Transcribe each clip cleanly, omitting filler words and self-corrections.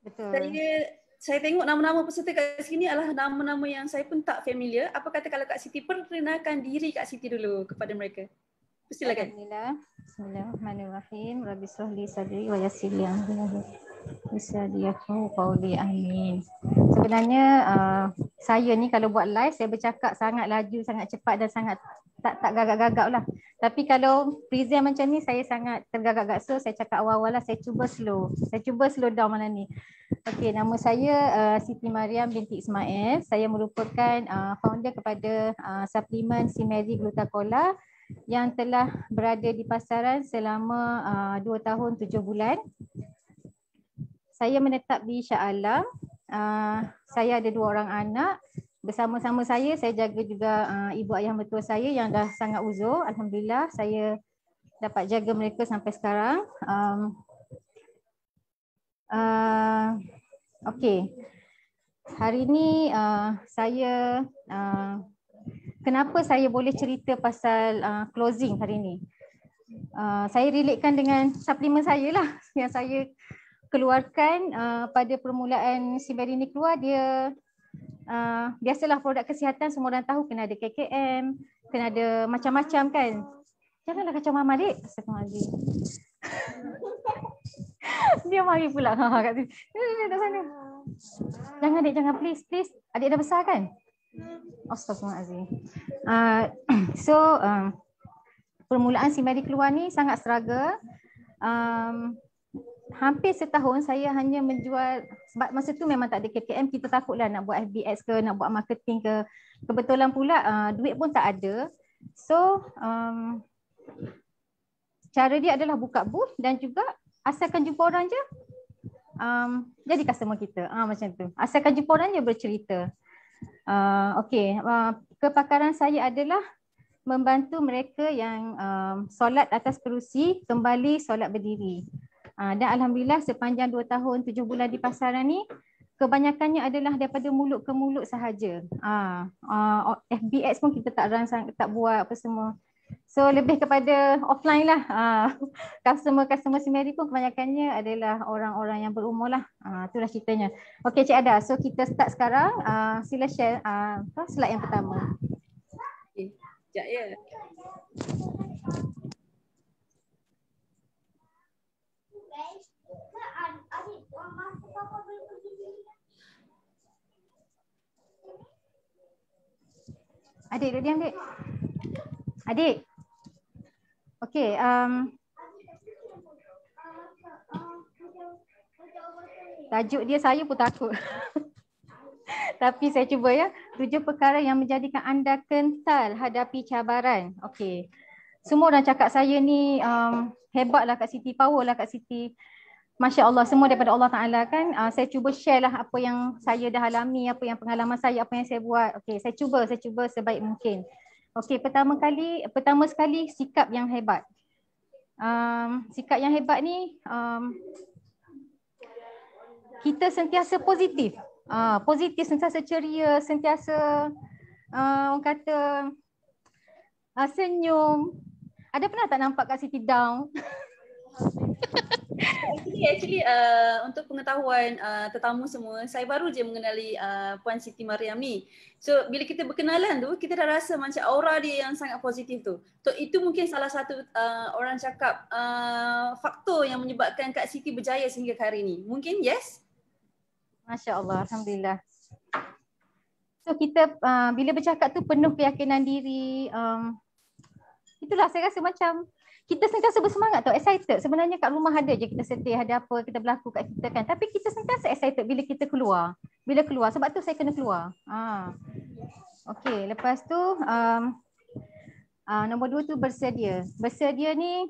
Betul. Saya tengok nama-nama peserta kat sini adalah nama-nama yang saya pun tak familiar. Apa kata kalau Kak Siti perkenalkan diri Kak Siti dulu kepada mereka? Silakan. Alhamdulillah. Bismillahirrahmanirrahim. Rabbi shrahli sadri wa yassir li amri bisa diaku qauli amin. Sebenarnya saya ni kalau buat live saya bercakap sangat laju, sangat cepat dan sangat tak gagap-gagap lah. Tapi kalau present macam ni saya sangat tergagap-gagap. So saya cakap awal-awal lah, saya cuba slow. Saya cuba slow down malam ni. Okey, nama saya Siti Mariam binti Ismail. Saya merupakan founder kepada suplemen Simeri Glutacola yang telah berada di pasaran selama 2 tahun 7 bulan. Saya menetap di Shah Alam. Saya ada 2 orang anak. Bersama-sama saya jaga juga ibu ayah mertua saya yang dah sangat uzur. Alhamdulillah saya dapat jaga mereka sampai sekarang. Okey. Hari ni saya kenapa saya boleh cerita pasal closing hari ni? Saya relatekan dengan suplemen saya lah yang saya keluarkan pada permulaan Simeri ni keluar. Dia biasalah produk kesihatan semua orang tahu, kena ada KKM, kena ada macam-macam kan. Janganlah kacau mama dik. Astagfirullahaladzim. Dia mari pula kat sini. Kat sana. Jangan dik, jangan please. Adik dah besar kan? Astagfirullahaladzim. Permulaan Simeri keluar ni sangat struggle. Hampir setahun saya hanya menjual, sebab masa tu memang tak ada KKM, kita takutlah nak buat FBS ke, nak buat marketing ke. Kebetulan pula duit pun tak ada. So cara dia adalah buka booth dan juga asalkan jumpa orang je jadi customer kita. Macam tu. Asalkan jumpa orang je bercerita. Okey, kepakaran saya adalah membantu mereka yang solat atas kerusi kembali solat berdiri. Dan alhamdulillah sepanjang 2 tahun 7 bulan di pasaran ni kebanyakannya adalah daripada mulut ke mulut sahaja. FBX pun kita tak buat apa semua. So lebih kepada offline lah. Customer Simeri pun kebanyakannya adalah orang-orang yang berumur lah. Itulah ceritanya. Okey Cik Ada, so kita start sekarang. Sila share slide yang pertama. Okay. Sekejap ya. Adik, duduk diam adik. Adik. Okey, tajuk dia saya pun takut. Tapi saya cuba ya. 7 perkara yang menjadikan anda kental hadapi cabaran. Okey. Semua orang cakap saya ni hebatlah Kak Siti, power lah Kak Siti. Masya Allah, semua daripada Allah Ta'ala kan. Saya cuba share lah apa yang saya dah alami, apa yang pengalaman saya, apa yang saya buat. Okey, saya cuba sebaik mungkin. Okey, pertama sekali sikap yang hebat. Sikap yang hebat ni kita sentiasa positif. Positif, sentiasa ceria, sentiasa orang kata senyum. Ada pernah tak nampak Kak Siti down? Actually untuk pengetahuan tetamu semua, saya baru je mengenali Puan Siti Mariam ni. So bila kita berkenalan tu, kita dah rasa macam aura dia yang sangat positif tu. So itu mungkin salah satu orang cakap faktor yang menyebabkan Kak Siti berjaya sehingga ke hari ni. Mungkin yes? Masya Allah, alhamdulillah. So kita bila bercakap tu penuh keyakinan diri. Itulah saya rasa macam kita sentiasa bersemangat tau, excited. Sebenarnya kat rumah ada je kita sedih, ada apa kita berlaku kat kita kan. Tapi kita sentiasa excited bila kita keluar. Bila keluar, sebab tu saya kena keluar. Okey, lepas tu nombor 2 tu bersedia. Bersedia ni,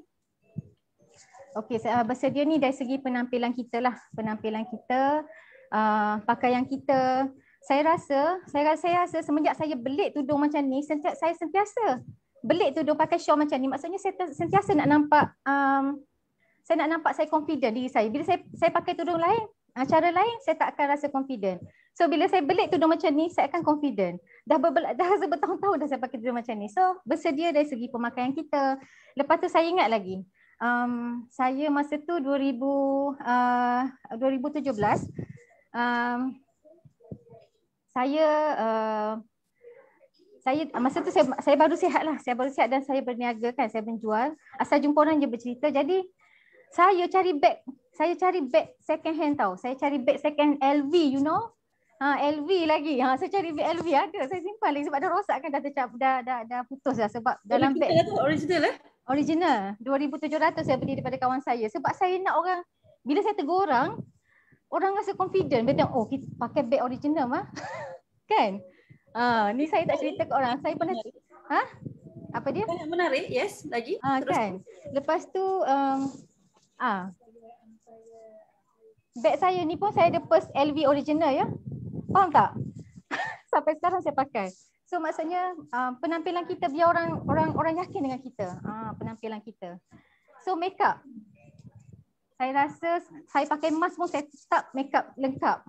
okey, bersedia ni dari segi penampilan kita lah. Penampilan kita, pakaian kita. Saya rasa semenjak saya belit tudung macam ni, saya sentiasa belit tudung pakai shawl macam ni. Maksudnya saya sentiasa nak nampak saya confident diri saya. Bila saya pakai tudung lain, cara lain saya tak akan rasa confident. So bila saya belit tudung macam ni, saya akan confident. Dah bertahun-tahun dah saya pakai tudung macam ni. So bersedia dari segi pemakaian kita. Lepas tu saya ingat lagi, saya masa tu 2017 um, saya masa tu saya baru sihat lah. Saya baru sihat dan saya berniaga kan, saya menjual. Asal jumpa orang je bercerita. Jadi saya cari beg second hand tau. Saya cari beg second LV, you know. LV lagi. Saya cari beg LV ada. Saya simpan lagi sebab dah rosak kan, dah putus dah sebab dalam beg Original tu, original original 2,700 saya beli daripada kawan saya. Sebab saya nak orang, bila saya tegur orang rasa confident. Dia tengok, oh kita pakai beg original mah. Kan? Ni saya tak cerita ke orang. Saya pernah apa dia? Sangat menarik, yes. Lagi. Terus. Kan. Lepas tu beg saya ni pun saya ada purse LV original ya. Faham tak? Sampai sekarang saya pakai. So maksudnya penampilan kita biar orang yakin dengan kita. Penampilan kita. So makeup. Saya rasa saya pakai mask pun saya tetap makeup lengkap.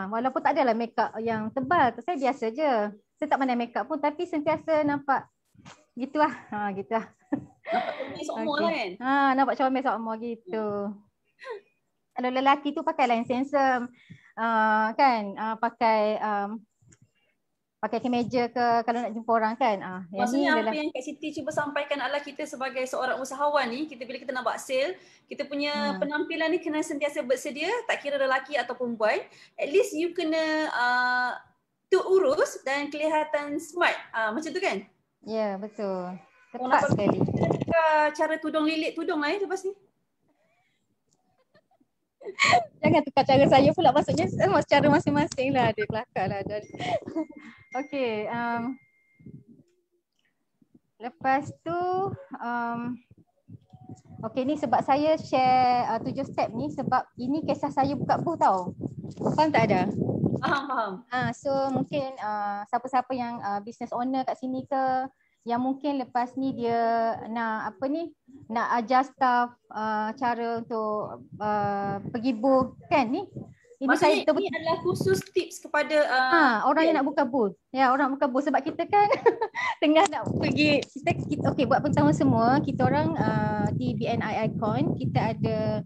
Walaupun tak adalah makeup yang tebal. Saya biasa je. Saya tak pandai makeup pun tapi sentiasa nampak gitulah. Gitulah. Nampak comel seumur lah kan? Nampak comel seumur gitu. Kalau lelaki tu pakai line handsome. Kan? Pakai kemeja ke kalau nak jumpa orang kan. Maksudnya apa yang Kak Siti cuba sampaikan adalah kita sebagai seorang usahawan ni, bila kita nak buat sale, kita punya penampilan ni kena sentiasa bersedia, tak kira lelaki ataupun perempuan. At least you kena terurus dan kelihatan smart. Macam tu kan? Ya, betul. Tepat sekali. Cara tudung lilit tudung lah lepas ni. Jangan tukar cara saya pula, maksudnya cara masing-masing lah, ada kelakar lah. Okay, lepas tu okay ni sebab saya share 7 step ni sebab ini kisah saya buka booth tau. Faham tak ada? Faham. So mungkin siapa-siapa yang business owner kat sini ke, yang mungkin lepas ni dia nak ajar staff cara untuk pergi booth kan ni. Maksudnya ini adalah khusus tips kepada orang yang nak buka booth. Ya, orang buka booth sebab kita kan tengah nak pergi kita okey buat pertama semua kita orang di BNI Icon kita ada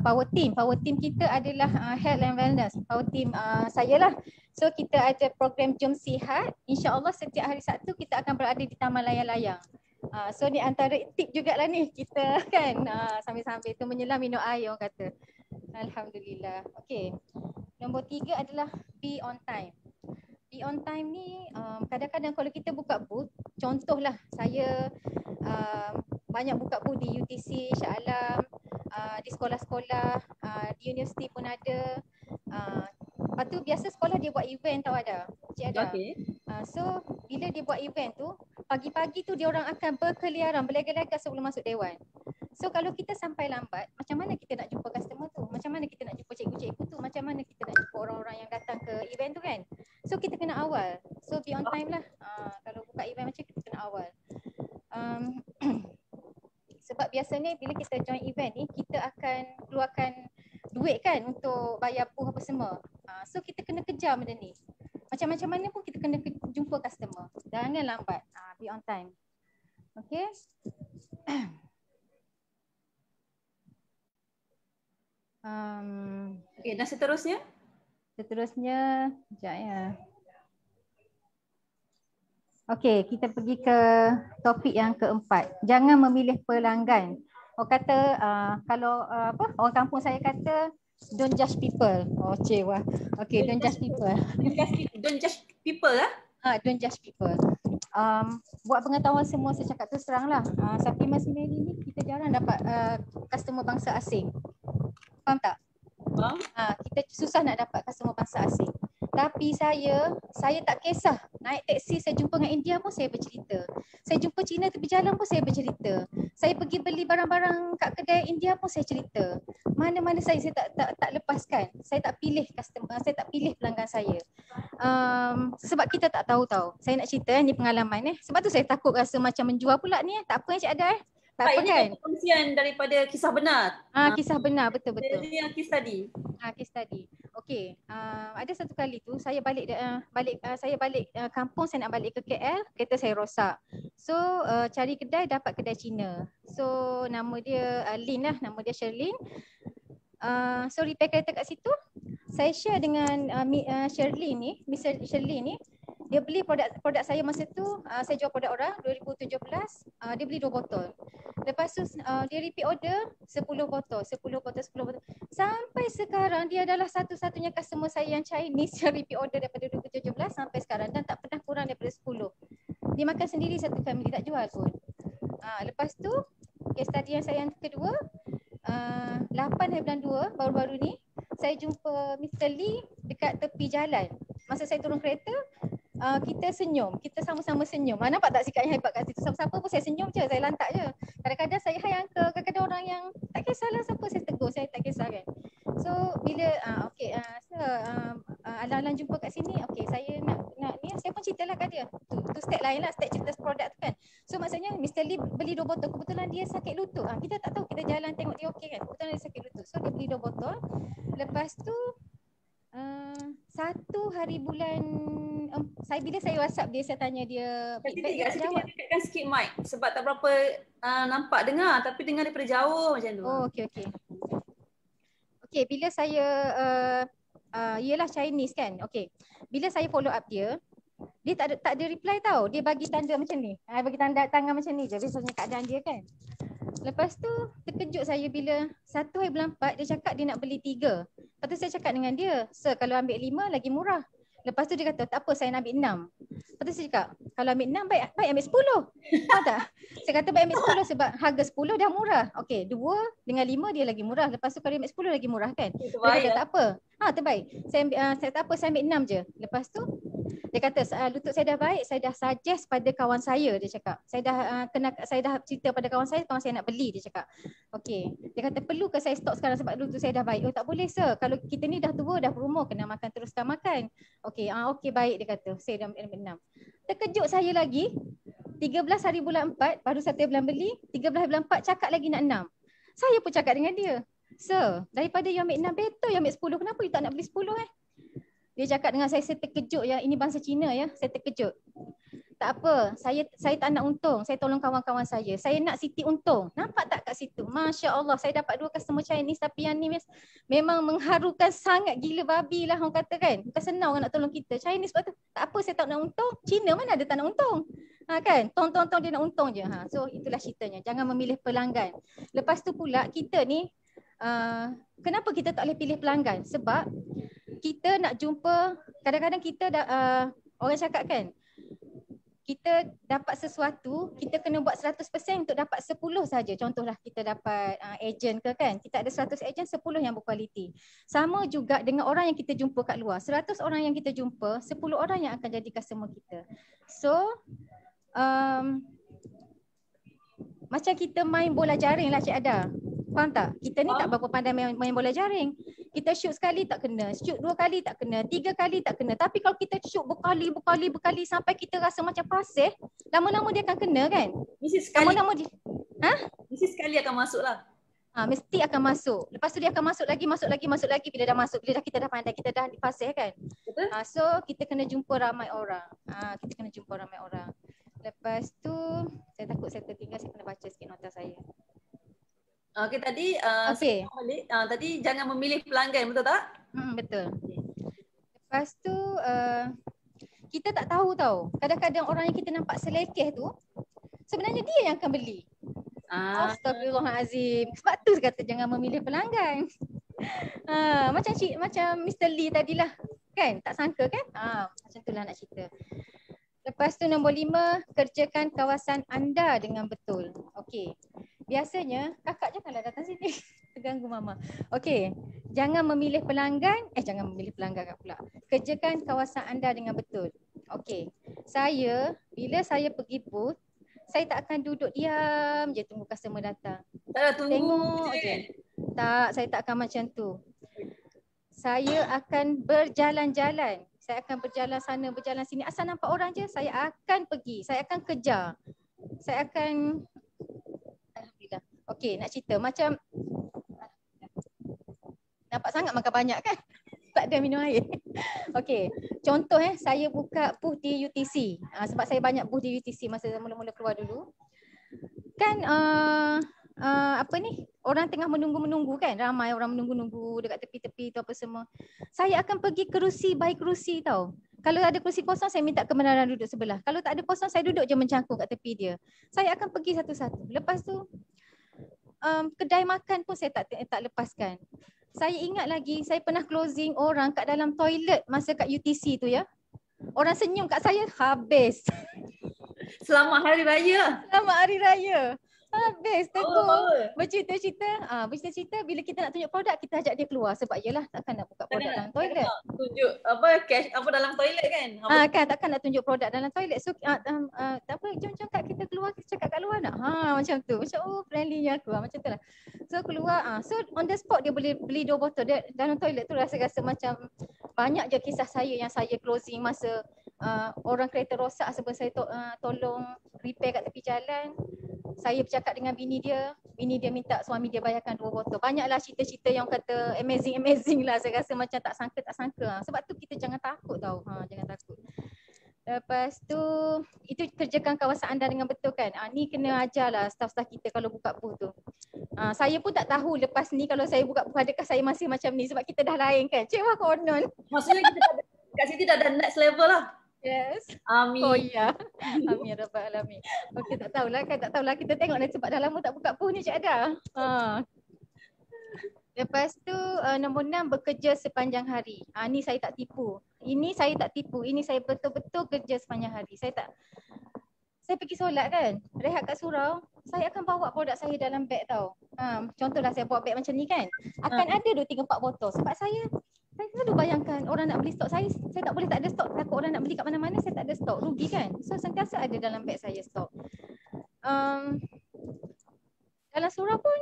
power team. Power team kita adalah health and wellness. Power team saya lah. So kita ada program Jom Sihat. InsyaAllah setiap hari Sabtu kita akan berada di Taman Layang-Layang. So ni antara tip jugalah ni kita kan sambil-sambil tu menyelam minum air orang kata. Alhamdulillah. Okey. Nombor 3 adalah be on time. Be on time ni kadang-kadang kalau kita buka booth, contohlah saya banyak buka booth di UTC, Shah Alam, di sekolah-sekolah, di universiti pun ada. Lepas tu biasa sekolah dia buat event tau ada. Cik ada. Okay. So bila dia buat event tu, pagi-pagi tu dia orang akan berkeliaran, berlega-lega sebelum masuk dewan. So kalau kita sampai lambat, macam mana kita nak jumpa customer tu? Macam mana kita nak jumpa cikgu-cikgu tu? Macam mana kita nak jumpa orang-orang yang datang ke event tu kan? So kita kena awal. So be on time lah. Kalau buka event macam kita kena awal. Sebab biasanya bila kita join event ni, kita akan keluarkan duit kan untuk bayar booth apa semua. So kita kena kejar benda ni. Macam-macam mana pun kita kena jumpa customer. Jangan lambat. Be on time. Okay. Okay, dan seterusnya? Seterusnya, sekejap ya. Okey, kita pergi ke topik yang keempat. Jangan memilih pelanggan. Orang kata, kalau orang kampung saya kata, don't judge people. Oh, cewa. Okey, don't judge people. Don't judge people lah? Don't judge people. Buat pengetahuan semua, saya cakap terus terang lah. Sapima Sineri ni kita jarang dapat customer bangsa asing. Faham tak? Kita susah nak dapat customer bangsa asing. Tapi saya tak kisah. Naik teksi saya jumpa dengan India pun saya bercerita. Saya jumpa Cina tepi jalan pun saya bercerita. Saya pergi beli barang-barang kat kedai India pun saya cerita. Mana-mana saya tak lepaskan. Saya tak pilih customer, saya tak pilih pelanggan saya. Sebab kita tak tahu tau. Saya nak cerita ni pengalaman Sebab tu saya takut rasa macam menjual pula ni. Tak apa Encik Ada Tak apa kan? Ini kongsian daripada kisah benar. Kisah benar, betul-betul. Ini yang case study. Case study. Okey, ada satu kali tu saya balik kampung, saya nak balik ke KL, kereta saya rosak. So cari kedai, dapat kedai Cina. So nama dia Lin lah, nama dia Sherlyn. So repair kereta kat situ. saya share dengan Shirley ni, Miss Shirley ni, dia beli produk saya masa tu, saya jual produk orang 2017, dia beli 2 botol. Lepas tu dia repeat order 10 botol. Sampai sekarang dia adalah satu-satunya customer saya yang Chinese yang repeat order daripada 2017 sampai sekarang dan tak pernah kurang daripada 10. Dia makan sendiri satu family, tak jual pun. Lepas tu case study yang saya yang kedua, 8 hari bulan 2 baru-baru ni saya jumpa Mr. Lee dekat tepi jalan. Masa saya turun kereta, kita senyum, kita sama-sama senyum. Nampak tak sikap yang hebat kat situ? Siapa-siapa pun saya senyum je, saya lantak je. Kadang-kadang saya hi uncle, kadang-kadang orang yang tak kisahlah siapa saya tegur, saya tak kisah kan. So bila alang-alang jumpa kat sini, saya nak ni, saya pun ceritalah kat dia. Tu step lain lah, step cerita produk tu kan. So maksudnya Mr. Lee beli 2 botol, kebetulan dia sakit lutut. Kita tak tahu, kita jalan tengok dia okey kan. Kebetulan dia sakit lutut. So dia beli 2 botol. Lepas tu 1 hari bulan bila saya WhatsApp dia, saya tanya dia feedback, dia tak jawab. Dekatkan sikit mic sebab tak berapa nampak dengar, tapi dengar daripada jauh macam tu. Oh, okey, bila saya ialah Chinese kan. Okey. Bila saya follow up dia tak ada reply tau. Dia bagi tanda macam ni. Bagi tanda tangan macam ni je biasanya keadaan dia kan. Lepas tu terkejut saya bila 1 hari bulan 4 dia cakap dia nak beli 3. Lepas tu saya cakap dengan dia, "Sir, kalau ambil 5 lagi murah." Lepas tu dia kata, "Tak apa, saya nak ambil 6." Lepas tu saya cakap, "Kalau ambil 6 baik ambil 10." Tahu tak? Saya kata baik ambil 10 sebab harga 10 dah murah. Okey, 2 dengan 5 dia lagi murah. Lepas tu kalau ambil 10 lagi murah kan? Dia kata tak apa. Terbaik. Saya tak apa, saya ambil 6 je. Lepas tu dia kata lutut saya dah baik, saya dah suggest pada kawan saya, dia cakap. Saya dah cerita pada kawan saya nak beli, dia cakap. Okey. Dia kata perlu ke saya stok sekarang sebab lutut saya dah baik. Oh tak boleh sir. Kalau kita ni dah tua, dah berumur, kena makan teruskan makan. Okey, okey baik, dia kata. Saya dah ambil 6. Terkejut saya lagi. 13 hari bulan 4, baru 1 bulan beli, 13 hari bulan 4 cakap lagi nak 6. Saya pun cakap dengan dia, "Sir, daripada you ambil 6 better you ambil 10. Kenapa you tak nak beli 10 Dia cakap dengan saya terkejut ya. Ini bangsa Cina ya. Saya terkejut. Tak apa, saya tak nak untung. Saya tolong kawan-kawan saya. Saya nak Siti untung. Nampak tak kat situ? Masya Allah, saya dapat 2 customer Chinese tapi yang ni memang mengharukan sangat gila babi lah orang kata kan. Bukan senang orang nak tolong kita. Chinese sebab tu, tak apa saya tak nak untung. Cina mana ada tak nak untung? Kan? Tong dia nak untung je. So itulah ceritanya. Jangan memilih pelanggan. Lepas tu pula kita ni, kenapa kita tak boleh pilih pelanggan? Sebab kita nak jumpa, kadang-kadang kita orang cakap kan, kita dapat sesuatu, kita kena buat 100% untuk dapat 10 saja. Contohlah kita dapat ejen ke kan, kita ada 100 ejen, 10 yang berkualiti. Sama juga dengan orang yang kita jumpa kat luar. 100 orang yang kita jumpa, 10 orang yang akan jadi customer kita. So, macam kita main bola jaring lah Cik Ada. Faham tak? Kita ni tak berapa pandai main bola jaring. Kita shoot sekali tak kena, shoot 2 kali tak kena, 3 kali tak kena. Tapi kalau kita shoot berkali sampai kita rasa macam pasir, lama-lama dia akan kena kan? Mesti sekali. Lama-lama dia, Mesti sekali akan masuk lah. Mesti akan masuk. Lepas tu dia akan masuk lagi. Bila dah masuk, bila kita dah pandai, kita dah di pasir kan? Betul? So kita kena jumpa ramai orang. Lepas tu saya takut saya tertinggal, saya kena baca sikit nota saya. Okey, tadi Okey. tadi jangan memilih pelanggan, betul tak? Betul. Lepas tu kita tak tahu tau. Kadang-kadang orang yang kita nampak selekeh tu sebenarnya dia yang akan beli. Astagfirullahalazim. Sebab tu saya kata jangan memilih pelanggan. Macam Mr. Lee tadilah. Kan? Tak sangka kan? Macam itulah nak cerita. Lepas tu nombor 5, kerjakan kawasan anda dengan betul. Okey. Biasanya kakak janganlah datang sini. Terganggu mama. Okey. Jangan memilih pelanggan. Jangan memilih pelanggan pula. Kerjakan kawasan anda dengan betul. Okey. Bila saya pergi booth, saya tak akan duduk diam je tunggu customer datang. Tengok je. Tak, saya tak akan macam tu. Saya akan berjalan-jalan. Saya akan berjalan sana, berjalan sini. Asal nampak orang je, saya akan pergi. Saya akan kejar. Saya akan... Alhamdulillah. Okey, nak cerita. Macam... Nampak sangat makan banyak kan? Tak ada minum air. Okey, contoh saya buka booth di UTC. Sebab saya banyak booth di UTC masa mula-mula keluar dulu. Kan orang tengah menunggu-menunggu kan, ramai orang menunggu-nunggu dekat tepi-tepi tu apa semua. Saya akan pergi kerusi by kerusi tau. Kalau ada kerusi kosong saya minta kebenaran duduk sebelah. Kalau tak ada kosong saya duduk je mencangkuk kat tepi dia. Saya akan pergi satu-satu. Lepas tu kedai makan pun saya tak lepaskan. Saya ingat lagi saya pernah closing orang kat dalam toilet masa kat UTC tu ya. Orang senyum kat saya habis. Selamat Hari Raya. Selamat Hari Raya. Habis tegur. Power. Bercerita-cerita bila kita nak tunjuk produk kita ajak dia keluar sebab yalah takkan nak buka produk dalam toilet. Tunjuk apa cash apa dalam toilet kan. Kan takkan nak tunjuk produk dalam toilet. So tak apa, jom kat kita keluar, kita cakap kat luar nak. Macam tu. Macam friendlynya aku macam tu lah. So keluar so on the spot dia boleh beli 2 botol dia, dalam toilet tu rasa macam banyak je kisah saya yang saya closing masa orang kereta rosak sebab saya tolong repair kat tepi jalan. Saya bercakap dengan bini dia minta suami dia bayarkan 2 botol. Banyaklah cerita-cerita yang kata amazing lah. Saya rasa macam tak sangka. Sebab tu kita jangan takut tau. Jangan takut. Lepas tu itu kerjakan kawasan anda dengan betul kan. Ni kena ajarlah staff-staff kita kalau buka booth tu. Saya pun tak tahu lepas ni kalau saya buka booth adakah saya masih macam ni sebab kita dah lain kan. Cik Wah konon. Maksudnya kita kat sini dah ada next level lah. Yes. Amin. Oh ya. Amin ya rabbal alamin. Okey tak tahulah kita tengok nanti sebab dah lama tak buka booth ni Cik Ada. Lepas tu nombor 6 bekerja sepanjang hari. Ni saya tak tipu. Ini saya betul-betul kerja sepanjang hari. Saya pergi solat kan, rehat kat surau, saya akan bawa produk saya dalam beg tau. Contohlah saya bawa beg macam ni kan. Akan ada 2, 3, 4 botol sebab saya selalu bayangkan orang nak beli stok saya tak boleh tak ada stok. Takut orang nak beli kat mana-mana saya tak ada stok, rugi kan. So sentiasa ada dalam beg saya stok. Dalam surau pun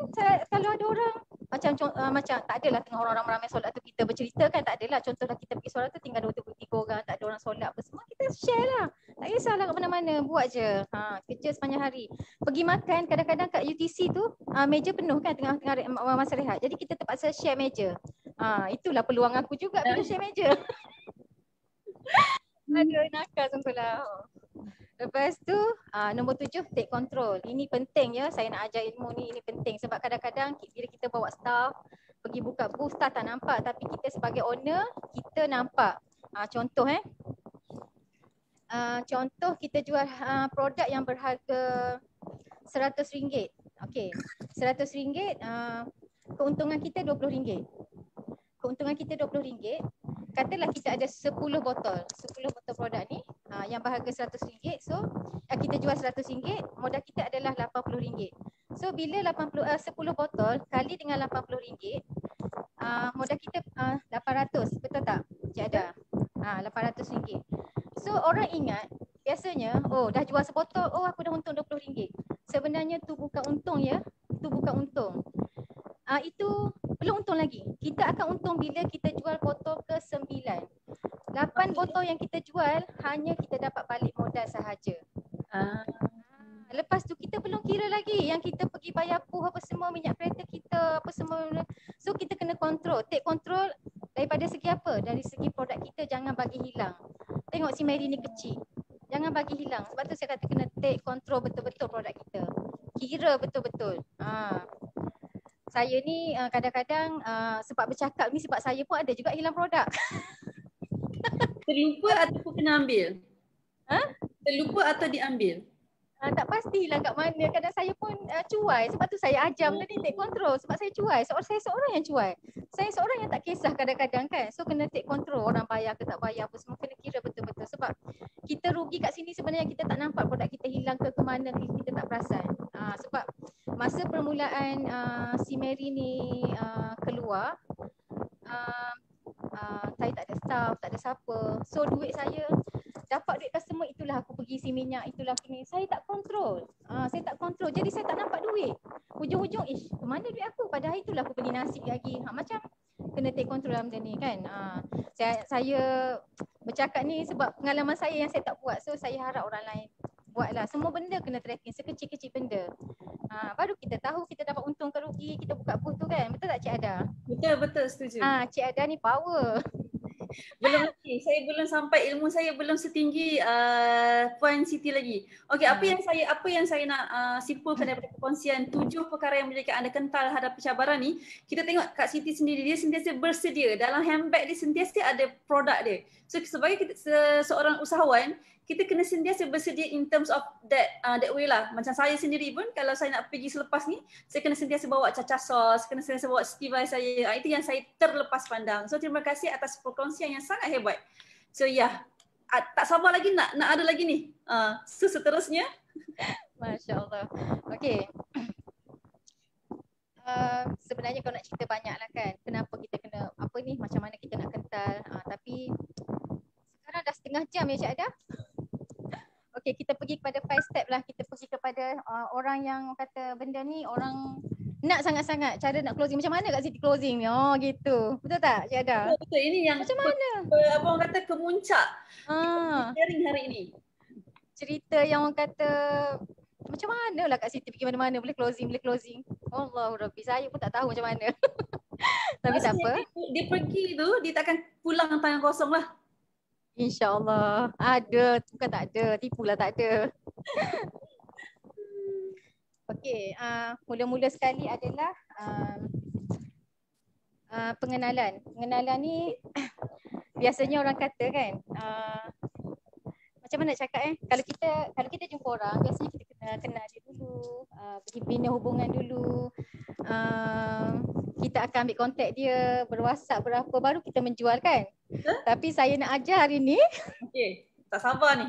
kalau ada orang macam tak adalah tengah orang ramai-ramai solat tu kita bercerita kan, tak adalah. Contohlah kita pergi solat tu tinggal 2-3 orang, tak ada orang solat apa semua, kita share lah. Tak kisahlah kat mana-mana, buat je. Kerja sepanjang hari. Pergi makan kadang-kadang kat UTC tu meja penuh kan tengah-tengah masa rehat. Jadi kita terpaksa share meja. Itulah peluang aku juga bila share meja. Aduh nakal sungguhlah. Lepas tu nombor 7 take control. Ini penting ya, saya nak ajar ilmu ni, ini penting sebab kadang-kadang bila kita bawa staff pergi buka booth, staff tak nampak tapi kita sebagai owner kita nampak. Contoh contoh kita jual produk yang berharga RM100. Okey, RM100, keuntungan kita RM20. Keuntungan kita RM20. Katalah kita ada 10 botol produk ni yang berharga RM100. So kita jual RM100, modal kita adalah RM80. So bila 10 botol kali dengan RM80, modal kita 800, betul tak? Cik Ada. RM800. So orang ingat biasanya dah jual sebotol, aku dah untung RM20. Sebenarnya tu bukan untung ya. Itu bukan untung. Itu belum untung lagi. Kita akan untung bila kita jual botol ke-9. 8 botol yang kita jual hanya kita dapat balik modal sahaja. Lepas tu kita belum kira lagi yang kita pergi bayar puh apa semua, minyak kereta kita apa semua. So kita kena kontrol, take control daripada segi apa? Dari segi produk kita jangan bagi hilang. Tengok si Mary ni kecil. Jangan bagi hilang. Sebab tu saya kata kena take control betul-betul produk kita. Kira betul-betul. Saya ni kadang-kadang sebab bercakap ni sebab saya pun ada juga hilang produk. Terlupa ataupun kena ambil? Terlupa atau diambil? Tak pastilah kat mana. Kadang saya pun cuai. Sebab tu saya ajar benda ni take control. Sebab saya cuai. Saya seorang yang cuai. Saya seorang yang tak kisah kadang-kadang kan. So kena take control. Orang bayar ke tak bayar apa semua. Kena kira betul-betul. Sebab kita rugi kat sini sebenarnya kita tak nampak produk kita hilang ke mana. Kita tak perasan. Sebab masa permulaan si Mary ni keluar, saya tak ada staff, tak ada siapa. So duit saya, dapat duit customer itulah aku pergi isi minyak, itulah aku ni. Saya tak kontrol. Jadi saya tak nampak duit. Hujung-hujung ke mana duit aku? Padahal itulah aku beli nasi lagi. Macam kena take control dalam benda ni kan. Saya bercakap ni sebab pengalaman saya yang saya tak buat. So saya harap orang lain buatlah. Semua benda kena tracking, sekecil-kecil benda. Baru kita tahu kita dapat untung ke rugi, kita buka booth tu kan. Betul tak Cik Ada? Betul, setuju. Cik Ada ni power. Belum lagi. lagi. Saya belum sampai, ilmu saya belum setinggi Puan Siti lagi. Okey, apa yang saya nak simpulkan daripada perkongsian 7 perkara yang menjadikan anda kental hadap pencabaran ni. Kita tengok Kak Siti sendiri, dia sentiasa bersedia. Dalam handbag dia sentiasa ada produk dia. So sebagai kita, seorang usahawan, kita kena sentiasa bersedia in terms of that way lah. Macam saya sendiri pun kalau saya nak pergi selepas ni, saya kena sentiasa bawa cacah sos, kena sentiasa bawa stivai saya. Itu yang saya terlepas pandang. So terima kasih atas perkongsian yang sangat hebat. So tak sabar lagi nak ada lagi ni. So seterusnya. Masya Allah. Okey. Sebenarnya kalau nak cerita banyak lah kan, kenapa kita kena apa ni, macam mana kita nak kental, tapi sekarang dah setengah jam ya Cik Ada. Okey, kita pergi kepada 5 step lah. Kita pergi kepada orang yang kata benda ni orang nak sangat-sangat. Cara nak closing macam mana Kak Siti closing ni? Oh gitu. Betul tak Cik Ada? Betul. Ini yang macam mana? Apa orang kata kemuncak. Sharing hari ini. Cerita yang orang kata macam mana lah Kak Siti pergi mana-mana boleh closing. Allahu Rabbi, saya pun tak tahu macam mana. Tapi tak apa. Dia pergi tu, dia takkan pulang tangan kosong lah. InsyaAllah. Ada, bukan tak ada. Tipulah tak ada. Okey, mula-mula sekali adalah pengenalan. Pengenalan ni biasanya orang kata kan, macam mana nak cakap kalau kita jumpa orang, biasanya kita kena kenal dia dulu, bina hubungan dulu. Kita akan ambil kontak dia, berwhatsapp berapa, baru kita menjual kan. Tapi saya nak ajar hari ni. Okey, tak sabar ni.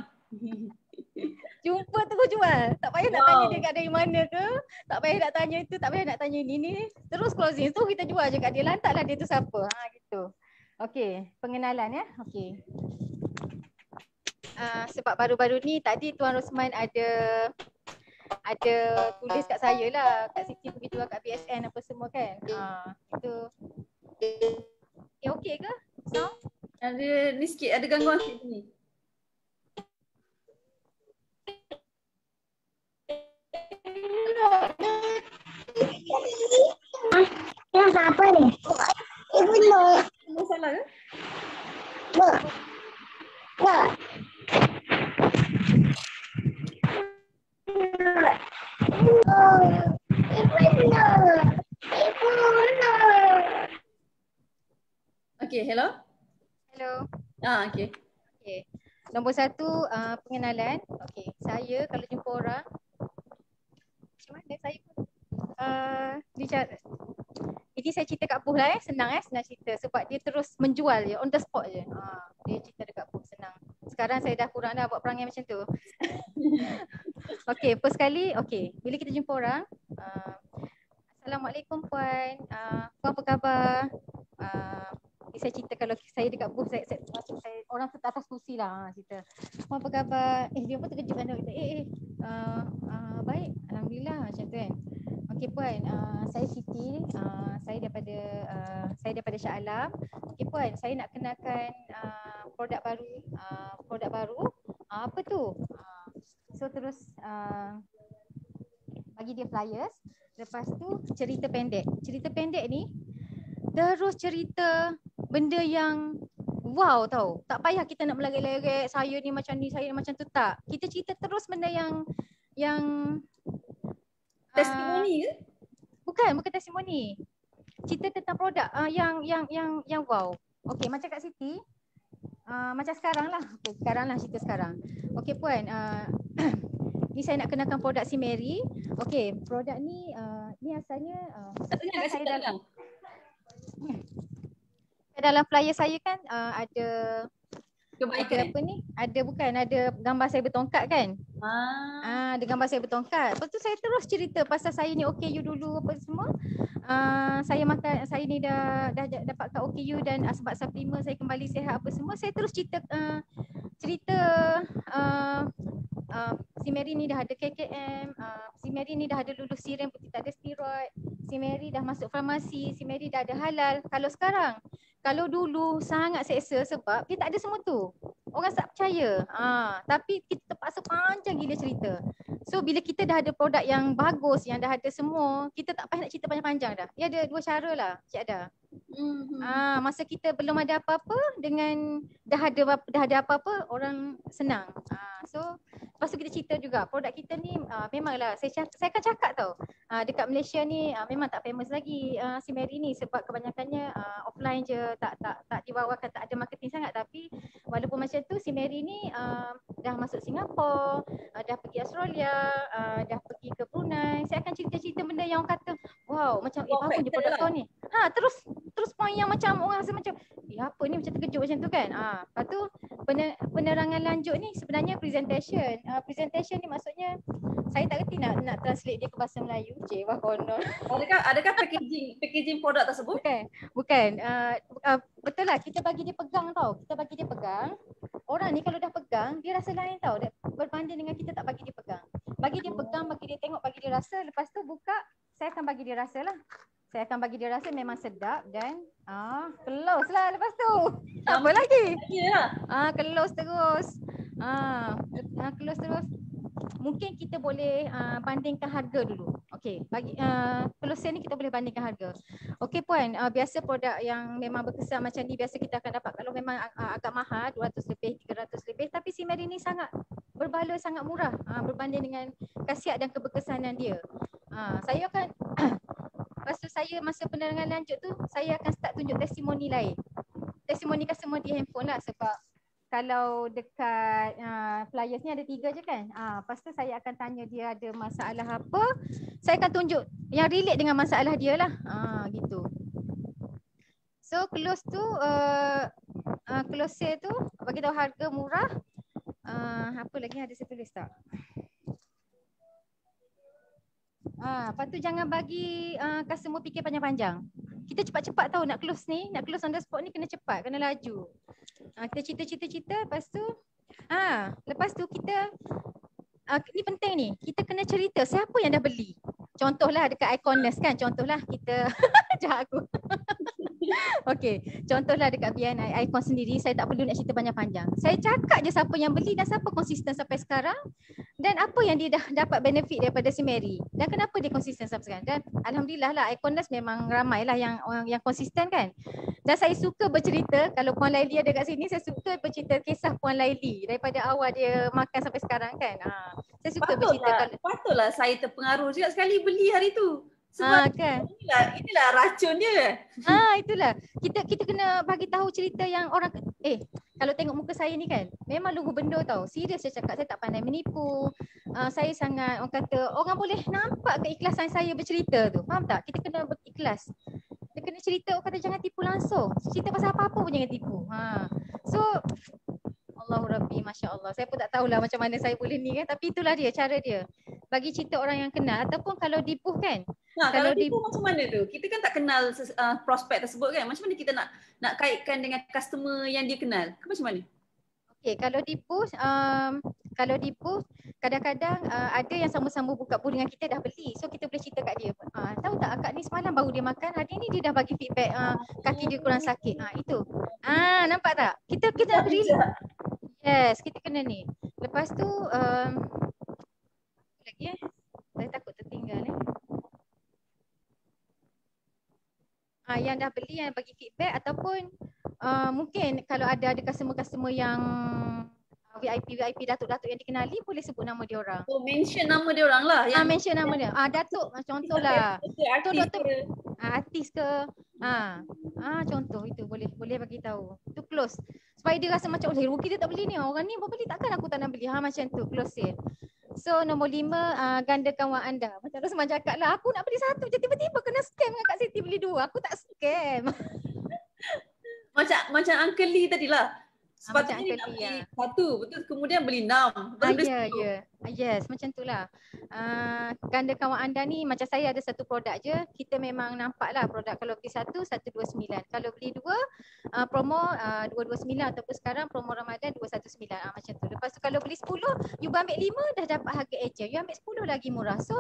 Jumpa terus jual. Tak payah nak tanya dia kat dari mana ke. Tak payah nak tanya itu, tak payah nak tanya ini. Terus closing. Tu kita jual je kat dia. Lantaklah dia tu siapa. Gitu. Okey, pengenalan ya. Okey. Sebab baru-baru ni tadi Tuan Rosman ada tulis kat saya lah. Kak Siti pergi jual kat BSN apa semua kan. Itu. Okey ke? Sound? Ada ni sikit, ada gangguan sikit ni. Yang apa ni? Masalah ke? Okey, hello? Hello. Okey. Okey. Nombor 1, pengenalan. Okey, saya kalau jumpa orang macam mana saya pun jadi saya cerita kat Puh lah senang cerita sebab dia terus menjual je, on the spot je. Dia cerita dekat Puh, senang. Sekarang saya dah kurang dah buat perangai macam tu. Okey, first kali, bila kita jumpa orang, Assalamualaikum Puan, Puan apa khabar? Saya cerita kalau saya dekat booth, saya orang tu atas kursi lah cerita. Puan apa khabar? Dia pun terkejut kan. Baik, alhamdulillah macam tu kan. Okey Puan, saya Siti, saya daripada Shah Alam. Okey Puan, saya nak kenalkan produk baru. Apa tu? So terus bagi dia flyers. Lepas tu cerita pendek. Cerita pendek ni terus cerita benda yang wow tau. Tak payah kita nak melarik-larik saya ni macam ni, saya ni macam tu, tak. Kita cerita terus benda yang testimoni ke? Bukan testimoni. Cerita tentang produk yang wow. Okey, macam Kak Siti, macam sekarang lah. Okey, sekarang lah cerita sekarang. Okey Puan, ni saya nak kenalkan produk si Mary. Okey, produk ni asalnya dalam flyer saya kan ada Kebaikan. apa ni? Ada gambar saya bertongkat kan? Ada gambar saya bertongkat. Lepas tu saya terus cerita pasal saya ni OKU dulu apa semua. Saya ni dah dapatkan OKU dan sebab suplemen saya kembali sihat apa semua. Saya terus cerita si Mary ni dah ada KKM, si Mary ni dah ada lulus siram putih tak ada steroid, si Mary dah masuk farmasi, si Mary dah ada halal. Kalau dulu sangat seksa sebab kita tak ada semua tu. Orang tak percaya. Tapi kita terpaksa panjang gila cerita. So bila kita dah ada produk yang bagus, yang dah ada semua, kita tak payah nak cerita panjang-panjang dah. Dia ada 2 cara lah, Cik Ada. Masa kita belum ada apa-apa dengan dah ada apa-apa, orang senang. So lepas tu kita cerita juga produk kita ni memanglah saya akan cakap tau. Dekat Malaysia ni memang tak famous lagi si Mary ni sebab kebanyakannya offline je, tak dibawakan, tak ada marketing sangat. Tapi walaupun macam tu si Mary ni dah masuk Singapura, dah pergi Australia, dah pergi ke Brunei. Saya akan cerita-cerita benda yang orang kata wow macam bagus je produk kau ni. Terus point yang macam orang rasa macam apa ni macam terkejut macam tu kan. Lepas tu penerangan lanjut ni sebenarnya presentation. Presentation ni maksudnya saya tak reti nak translate dia ke bahasa Melayu. Wah konon. Adakah packaging produk tersebut? Bukan. Betul lah kita bagi dia pegang tau. Kita bagi dia pegang. Orang ni kalau dah pegang dia rasa lain tau. Berbanding dengan kita tak bagi dia pegang. Bagi dia pegang, bagi dia tengok, bagi dia rasa. Lepas tu buka, saya akan bagi dia rasa lah. Saya akan bagi dia rasa memang sedap dan close lah lepas tu. Apa lagi? Close terus. Close terus. Mungkin kita boleh bandingkan harga dulu. Okey, bagi close ni kita boleh bandingkan harga. Okey puan, biasa produk yang memang berkesan macam ni biasa kita akan dapat kalau memang agak mahal 200 lebih, 300 lebih, tapi si Mary ni sangat berbaloi, sangat murah berbanding dengan khasiat dan keberkesanan dia. Saya akan lepas tu saya masa penerangan lanjut tu saya akan start tunjuk testimoni lain. Testimoni customer di handphone lah sebab kalau dekat flyers ni ada 3 je kan. Lepas tu saya akan tanya dia ada masalah apa. Saya akan tunjuk yang relate dengan masalah dia lah. Gitu. So close tu close sale tu bagi tahu harga murah. Apa lagi ada saya tulis tak? Lepas tu jangan bagi customer fikir panjang-panjang. Kita cepat-cepat tahu nak close ni, nak close on the spot ni kena cepat, kena laju. Kita cerita-cerita lepas tu kita ni penting ni, kita kena cerita siapa yang dah beli. Contohlah dekat Iconless kan, contohlah kita jahat aku. Okey, contohlah dekat BNI Icon sendiri saya tak perlu nak cerita panjang-panjang. Saya cakap je siapa yang beli dan siapa konsisten sampai sekarang dan apa yang dia dah dapat benefit daripada si Mary dan kenapa dia konsisten sampai sekarang. Dan alhamdulillah lah Iconless memang ramailah yang konsisten kan. Dan saya suka bercerita, kalau Puan Laili ada kat sini, saya suka bercerita kisah Puan Laili daripada awal dia makan sampai sekarang kan. Saya suka bercerita. Patutlah saya terpengaruh juga sekali beli hari tu. Sebab kan? inilah racun dia. Itulah. Kita kena bagi tahu cerita yang orang kalau tengok muka saya ni kan, memang lugu benda tau. Serius saya cakap, saya tak pandai menipu. Saya sangat orang kata orang boleh nampak keikhlasan saya bercerita tu. Faham tak? Kita kena berikhlas. Kita kena cerita, orang kata jangan tipu langsung. Cerita pasal apa-apa pun jangan tipu. So Allahu Rabbi, Masya Allah. Saya pun tak tahulah macam mana saya boleh ni kan. Tapi itulah dia, cara dia. Bagi cerita orang yang kenal. Ataupun kalau dipuh kan. Kalau dipuh macam mana tu? Kita kan tak kenal prospek tersebut kan. Macam mana kita nak kaitkan dengan customer yang dia kenal? Macam mana? Okay, kalau dipuh kadang-kadang ada yang sama-sama buka pool dengan kita dah beli. So kita boleh cerita kat dia. Tahu tak akak ni semalam baru dia makan, hari ni dia dah bagi feedback kaki dia kurang sakit. Itu. Nampak tak? Kita beri. Yes, kita kena ni. Lepas tu lagi saya takut tertinggal yang dah beli, yang bagi feedback ataupun mungkin kalau ada customer-customer yang VIP datuk-datuk yang dikenali, boleh sebut nama dia orang. Mention nama dia orang lah. Mention nama dia. Datuk contohlah. Artis ke. Contoh itu boleh bagi tahu. Itu close. Supaya dia rasa macam rugi dia tak beli ni. Orang ni beli takkan aku tak nak beli. Macam tu close sale. So nombor 5, gandakan wang anda. Macam Rosman cakap lah, aku nak beli satu je tiba-tiba kena scam dengan Kak Siti beli 2. Aku tak scam. Macam Uncle Lee tadi lah. Sepatutnya dia nak beli satu, betul, kemudian beli 6. Yes, macam tu lah. Gandakan wang anda ni macam saya ada satu produk je. Kita memang nampak lah produk kalau beli 1, 129. Kalau beli 2, promo 229 ataupun sekarang promo Ramadan 219. Macam tu. Lepas tu kalau beli 10, you ambil 5 dah dapat harga ejen. You ambil 10 lagi murah. So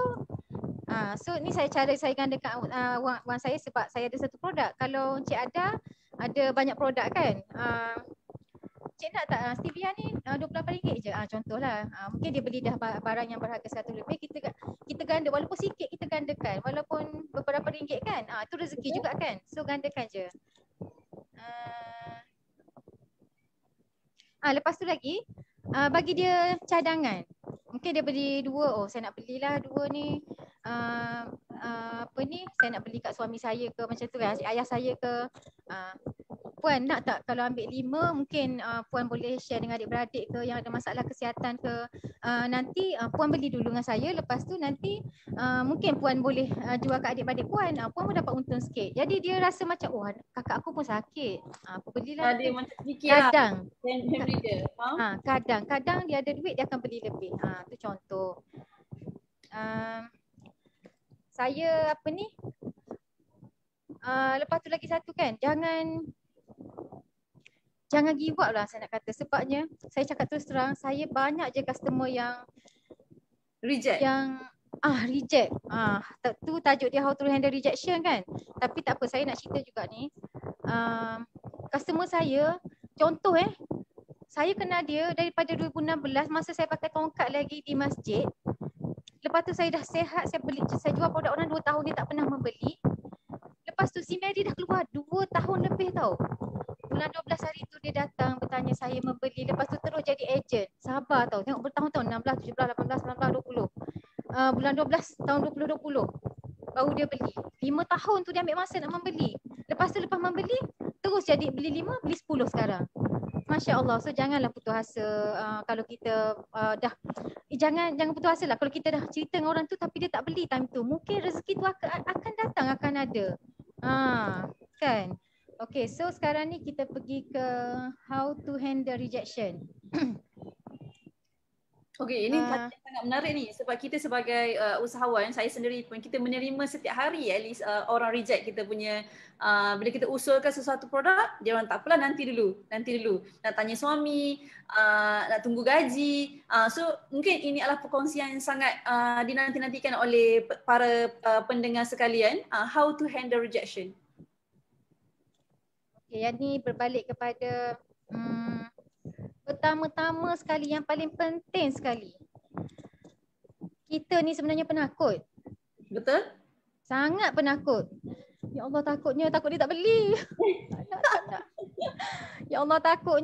ni cara saya gandakan wang saya sebab saya ada satu produk. Kalau Encik ada banyak produk kan. Cik cik nak tak stevia ni RM28 je. Contohlah. Mungkin dia beli dah barang yang berharga 100 lebih, kita ganda walaupun sikit kita gandakan walaupun beberapa ringgit kan. Itu rezeki juga kan. So gandakan je. Lepas tu lagi bagi dia cadangan. Mungkin dia beli 2, saya nak belilah 2 ni. Apa ni, saya nak beli kat suami saya ke macam tu kan, ayah saya ke. Puan nak tak kalau ambil 5 mungkin Puan boleh share dengan adik-beradik ke yang ada masalah kesihatan ke. Nanti Puan beli dulu dengan saya, lepas tu nanti mungkin Puan boleh jual kat adik-beradik Puan. Puan pun dapat untung sikit. Jadi dia rasa macam kakak aku pun sakit. Aku belilah. Dia macam fikirlah. Kadang dia ada duit dia akan beli lebih. Tu contoh. Saya apa ni? Lepas tu lagi satu kan, jangan give up lah saya nak kata. Sebabnya saya cakap terus terang, saya banyak je customer yang reject. Reject. Tu tajuk dia how to handle rejection kan. Tapi tak apa, saya nak cerita juga ni. Customer saya, contoh saya kenal dia daripada 2016 masa saya pakai tongkat lagi di masjid. Lepas tu saya dah sihat, saya jual produk orang 2 tahun dia tak pernah membeli. Lepas tu si Mary dah keluar 2 tahun lebih tau. Bulan 12 hari tu dia datang bertanya saya membeli. Lepas tu terus jadi ejen. Sabar tau. Tengok bertahun-tahun 16, 17, 18, 19, 20. Bulan 12 tahun 2020 baru dia beli. 5 tahun tu dia ambil masa nak membeli. Lepas tu lepas membeli terus jadi beli 5, beli 10 sekarang. Masya Allah. So janganlah putus asa kalau kita jangan putus asa lah kalau kita dah cerita dengan orang tu tapi dia tak beli time tu. Mungkin rezeki tu akan datang, akan ada. Kan? Okay, so sekarang ni kita pergi ke how to handle rejection. Okay, ini sangat menarik ni sebab kita sebagai usahawan, saya sendiri pun kita menerima setiap hari at least orang reject kita punya bila kita usulkan sesuatu produk, dia orang tak apalah nanti dulu. Nak tanya suami, nak tunggu gaji. So mungkin ini adalah perkongsian yang sangat dinanti-nantikan oleh para pendengar sekalian, how to handle rejection. Okay, yang ni berbalik kepada pertama-tama sekali, yang paling penting sekali. Kita ni sebenarnya penakut. Betul? Sangat penakut. Ya Allah, takut dia tak beli. Tak. Ya Allah, takut.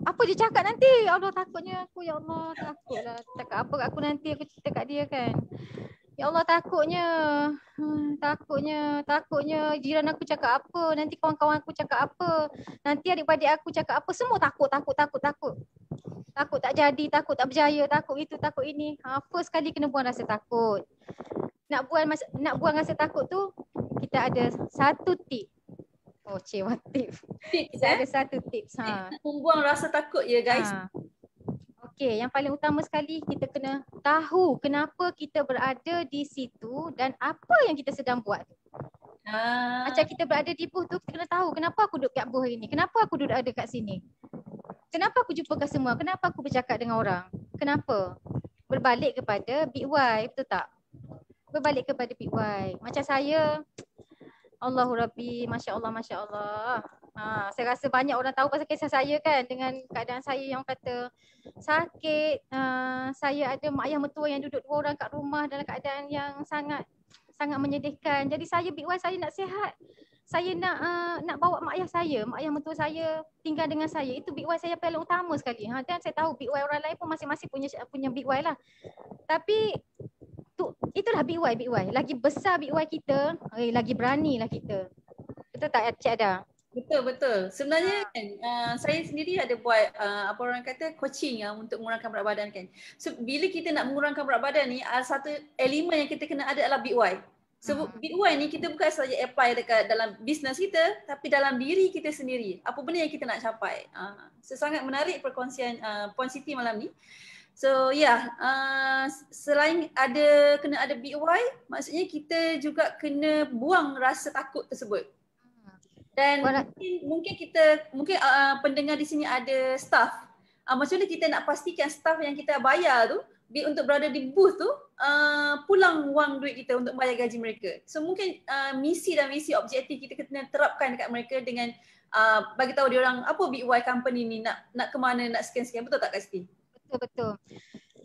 Apa dia cakap nanti? Ya Allah, takutnya aku. Ya Allah, takutlah. Cakap apa kat aku nanti, aku cerita kat dia kan. Ya Allah, takutnya jiran aku cakap apa, nanti kawan-kawan aku cakap apa, nanti adik-adik aku cakap apa, semua takut. Takut tak jadi, takut tak berjaya, takut itu, takut ini. First sekali kena buang rasa takut. Nak buang rasa takut tu, kita ada satu tip. What tips? Kita ada satu tips. Membuang rasa takut ya guys. Okey, yang paling utama sekali kita kena tahu kenapa kita berada di situ dan apa yang kita sedang buat. Macam kita berada di booth tu, kita kena tahu kenapa aku duduk kat booth hari ni, kenapa aku duduk ada kat sini, kenapa aku jumpa customer, kenapa aku bercakap dengan orang, kenapa. Berbalik kepada big why, betul tak? Berbalik kepada big why. Macam saya, Allahu Rabbi, Masya Allah. Saya rasa banyak orang tahu pasal kisah saya kan, dengan keadaan saya yang kata sakit. Saya ada mak ayah mertua yang duduk 2 orang kat rumah dalam keadaan yang sangat menyedihkan. Jadi saya big why saya nak sihat. Saya nak bawa mak ayah mertua saya tinggal dengan saya. Itu big why saya paling utama sekali. Dan saya tahu big why orang lain pun masing-masing punya big why lah. Tapi itulah big why. Lagi besar big why kita, lagi beranilah kita. Betul tak Cik Ada? Betul. Sebenarnya kan saya sendiri ada buat apa orang kata coaching untuk mengurangkan berat badan kan. So bila kita nak mengurangkan berat badan ni, satu elemen yang kita kena ada adalah big why. So big why ni kita bukan saja apply dekat dalam bisnes kita, tapi dalam diri kita sendiri. Apa benda yang kita nak capai. So sangat menarik perkongsian Puan Siti malam ni. So selain kena ada big why, maksudnya kita juga kena buang rasa takut tersebut. Dan mungkin pendengar di sini ada staff. Macam mana kita nak pastikan staff yang kita bayar tu untuk berada di booth tu pulang wang duit kita untuk bayar gaji mereka. So mungkin misi dan visi objektif kita kena terapkan dekat mereka dengan bagi tahu dia orang apa Big Y company ni, nak ke mana, nak sekian-sekian, betul tak Kak Siti? Betul.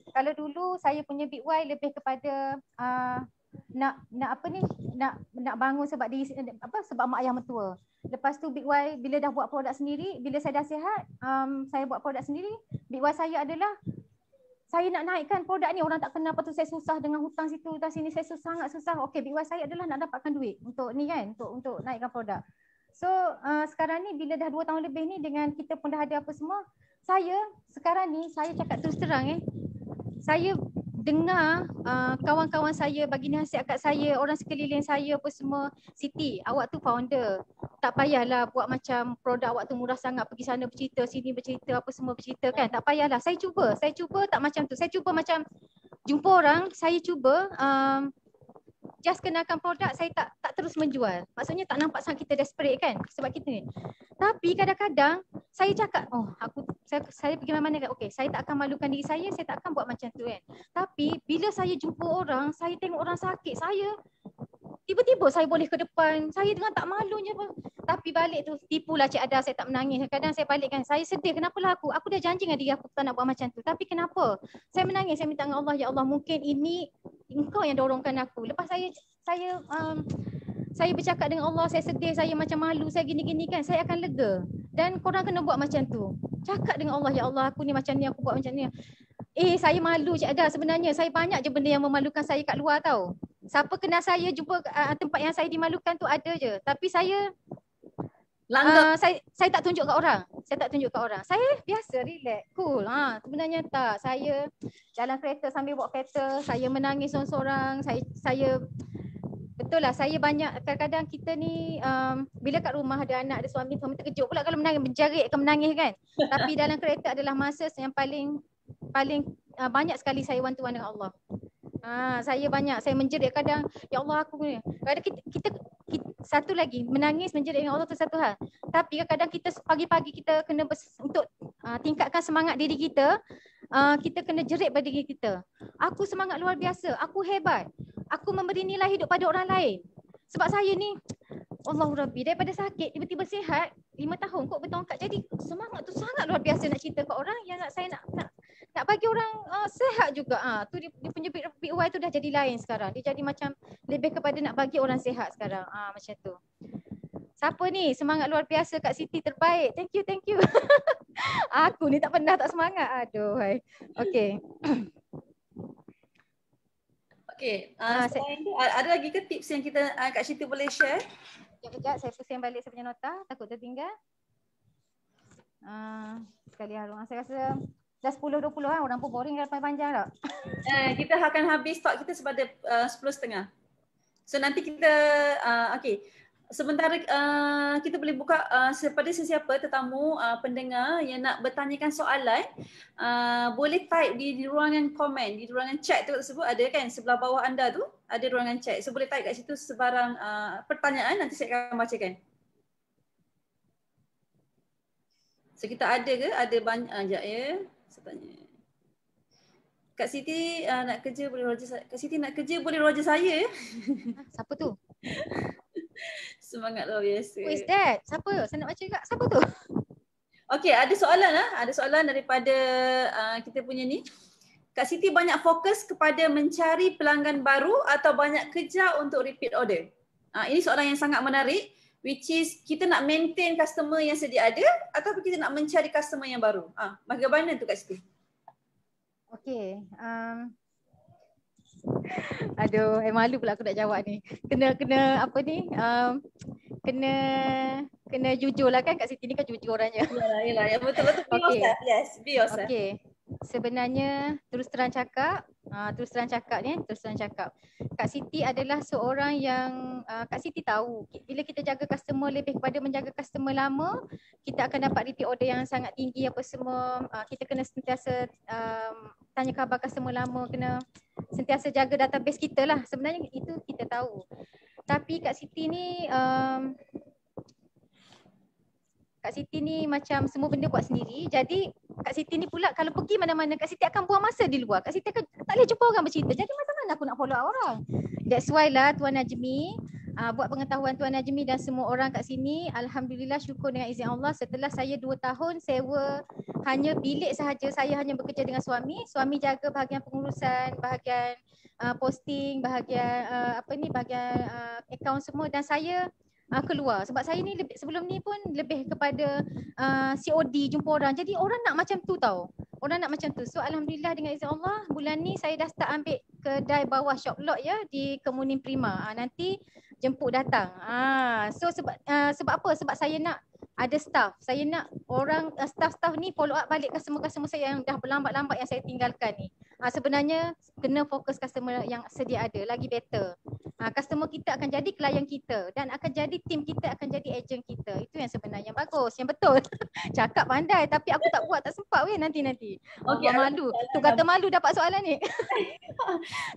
Kalau dulu saya punya Big Y lebih kepada nak apa ni, nak bangun sebab diri sebab mak ayah mentua. Lepas tu Big Y bila dah buat produk sendiri, bila saya dah sihat, saya buat produk sendiri. Big Y saya adalah saya nak naikkan produk ni, orang tak kenal, lepas tu saya susah dengan hutang situ hutang sini, saya sangat susah. Okey, Big Y saya adalah nak dapatkan duit untuk ni kan, untuk naikkan produk. So sekarang ni bila dah 2 tahun lebih ni, dengan kita pun dah ada apa semua, saya sekarang ni saya cakap terus terang saya dengar kawan-kawan saya bagi nasihat kat saya, orang sekeliling saya apa semua, Siti, awak tu founder, tak payahlah buat macam produk awak tu murah sangat, pergi sana bercerita, sini bercerita, apa semua bercerita kan, tak payahlah. Saya cuba tak macam tu, saya cuba macam jumpa orang, saya cuba just kenalkan produk, saya tak terus menjual. Maksudnya tak nampak sangat kita desperate kan sebab kita ni. Tapi kadang-kadang saya cakap, saya pergi mana-mana kan, okey, saya tak akan malukan diri saya tak akan buat macam tu kan. Tapi bila saya jumpa orang, saya tengok orang sakit, saya tiba-tiba saya boleh ke depan, saya dengan tak malunya apa. Tapi balik tu tipulah Cik Ada, saya tak menangis. Kadang saya balik kan, saya sedih, kenapalah aku dah janji dengan diri aku tak nak buat macam tu. Tapi kenapa? Saya menangis, saya minta dengan Allah, ya Allah, mungkin ini Engkau yang dorongkan aku. Lepas saya bercakap dengan Allah, saya sedih, saya macam malu, saya gini-gini kan, saya akan lega. Dan korang kena buat macam tu. Cakap dengan Allah, ya Allah, aku ni macam ni, aku buat macam ni. Saya malu Cik Ada, sebenarnya saya banyak je benda yang memalukan saya kat luar tau. Siapa kenal saya, jumpa tempat yang saya dimalukan tu ada je. Tapi saya saya tak tunjuk kat orang. Saya biasa, relax, cool. Sebenarnya tak. Saya dalam kereta sambil bawa kereta, saya menangis seorang-seorang. Saya betul lah, saya banyak kadang-kadang kita ni bila kat rumah ada anak, ada suami terkejut pula kalau menangis, menjerit ke menangis kan. Tapi dalam kereta adalah masa yang paling banyak sekali saya one-to-one dengan Allah. Saya menjerit kadang, ya Allah aku ni. Kadang kita satu lagi, menangis menjerit dengan Allah tu satu hal. Tapi kadang-kadang kita pagi-pagi kita kena untuk tingkatkan semangat diri kita, kita kena jerit pada diri kita. Aku semangat luar biasa, aku hebat. Aku memberi nilai hidup pada orang lain. Sebab saya ni, Allahu Rabbi, daripada sakit tiba-tiba sihat 5 tahun kot bertongkat. Jadi semangat tu sangat luar biasa nak cerita ke orang yang saya nak bagi orang sihat juga. Tu dia punya Big Y tu dah jadi lain sekarang. Dia jadi macam lebih kepada nak bagi orang sihat sekarang. Macam tu. Siapa ni? Semangat luar biasa Kak Siti, terbaik. Thank you. Aku ni tak pernah tak semangat. Aduh. Okey. Okey. Ada lagi ke tips yang kita Kak Siti boleh share? Sekejap, saya pusing balik saya punya nota. Takut tertinggal. Sekali harum. Saya rasa dah 10-20 kan, orang pun boring dah panjang tak? Kita akan habis talk kita pada 10.30. So nanti kita, sementara kita boleh buka kepada sesiapa tetamu pendengar yang nak bertanyakan soalan, boleh type di ruangan komen, di ruangan chat tu tersebut ada kan, sebelah bawah anda tu ada ruangan chat. So boleh type kat situ sebarang pertanyaan, nanti saya akan bacakan. So kita ada ke? Ada banyak, sekejap ya. Saya tanya. Kak Siti nak kerja boleh roger saya. Kak Siti nak kerja boleh roger saya. Siapa tu? Semangat luar biasa. Who is that? Siapa? Saya nak baca juga. Siapa tu? Okey, ada soalan Ada soalan daripada kita punya ni. Kak Siti banyak fokus kepada mencari pelanggan baru atau banyak kerja untuk repeat order? Ini soalan yang sangat menarik, which is kita nak maintain customer yang sedia ada atau kita nak mencari customer yang baru? Bagaimana tu Kak Siti? Okey. Aduh, malu pula aku nak jawab ni. Kena apa ni? Kena jujur lah kan, Kak Siti ni kan jujur orangnya. Yalah. Ya, betul-betul. Be yourself. Okey. Sebenarnya terus terang cakap Kak Siti adalah seorang yang Kak Siti tahu bila kita jaga customer lebih kepada menjaga customer lama, kita akan dapat repeat order yang sangat tinggi apa semua. Kita kena sentiasa tanya khabar customer lama, kena sentiasa jaga database kita lah. Sebenarnya itu kita tahu. Tapi Kak Siti ni macam semua benda buat sendiri. Jadi Kak Siti ni pula kalau pergi mana-mana, Kak Siti akan buang masa di luar. Kak Siti akan tak boleh jumpa orang bercerita. Jadi macam mana aku nak follow up orang? That's why lah Tuan Najmi, buat pengetahuan Tuan Najmi dan semua orang kat sini, alhamdulillah syukur dengan izin Allah, setelah saya 2 tahun sewa hanya bilik sahaja, saya hanya bekerja dengan suami jaga bahagian pengurusan, bahagian posting, bahagian bahagian akaun semua, dan saya keluar sebab saya ni sebelum ni pun lebih kepada COD, jumpa orang. Jadi orang nak macam tu tau. Orang nak macam tu. So alhamdulillah dengan izin Allah, bulan ni saya dah start ambil kedai bawah shop lot ya di Kemuning Prima. Nanti jemput datang. So sebab apa? Sebab saya nak ada staff. Saya nak orang staff-staff ni follow up balik customer-customer saya yang dah berlambat-lambat yang saya tinggalkan ni. Sebenarnya kena fokus customer yang sedia ada, lagi better. Customer kita akan jadi klien kita dan akan jadi tim kita, akan jadi agent kita. Itu yang sebenarnya bagus, yang betul. Cakap pandai tapi aku tak buat, tak sempat weh nanti. Okay, malu. Tu kata malu dapat soalan ni.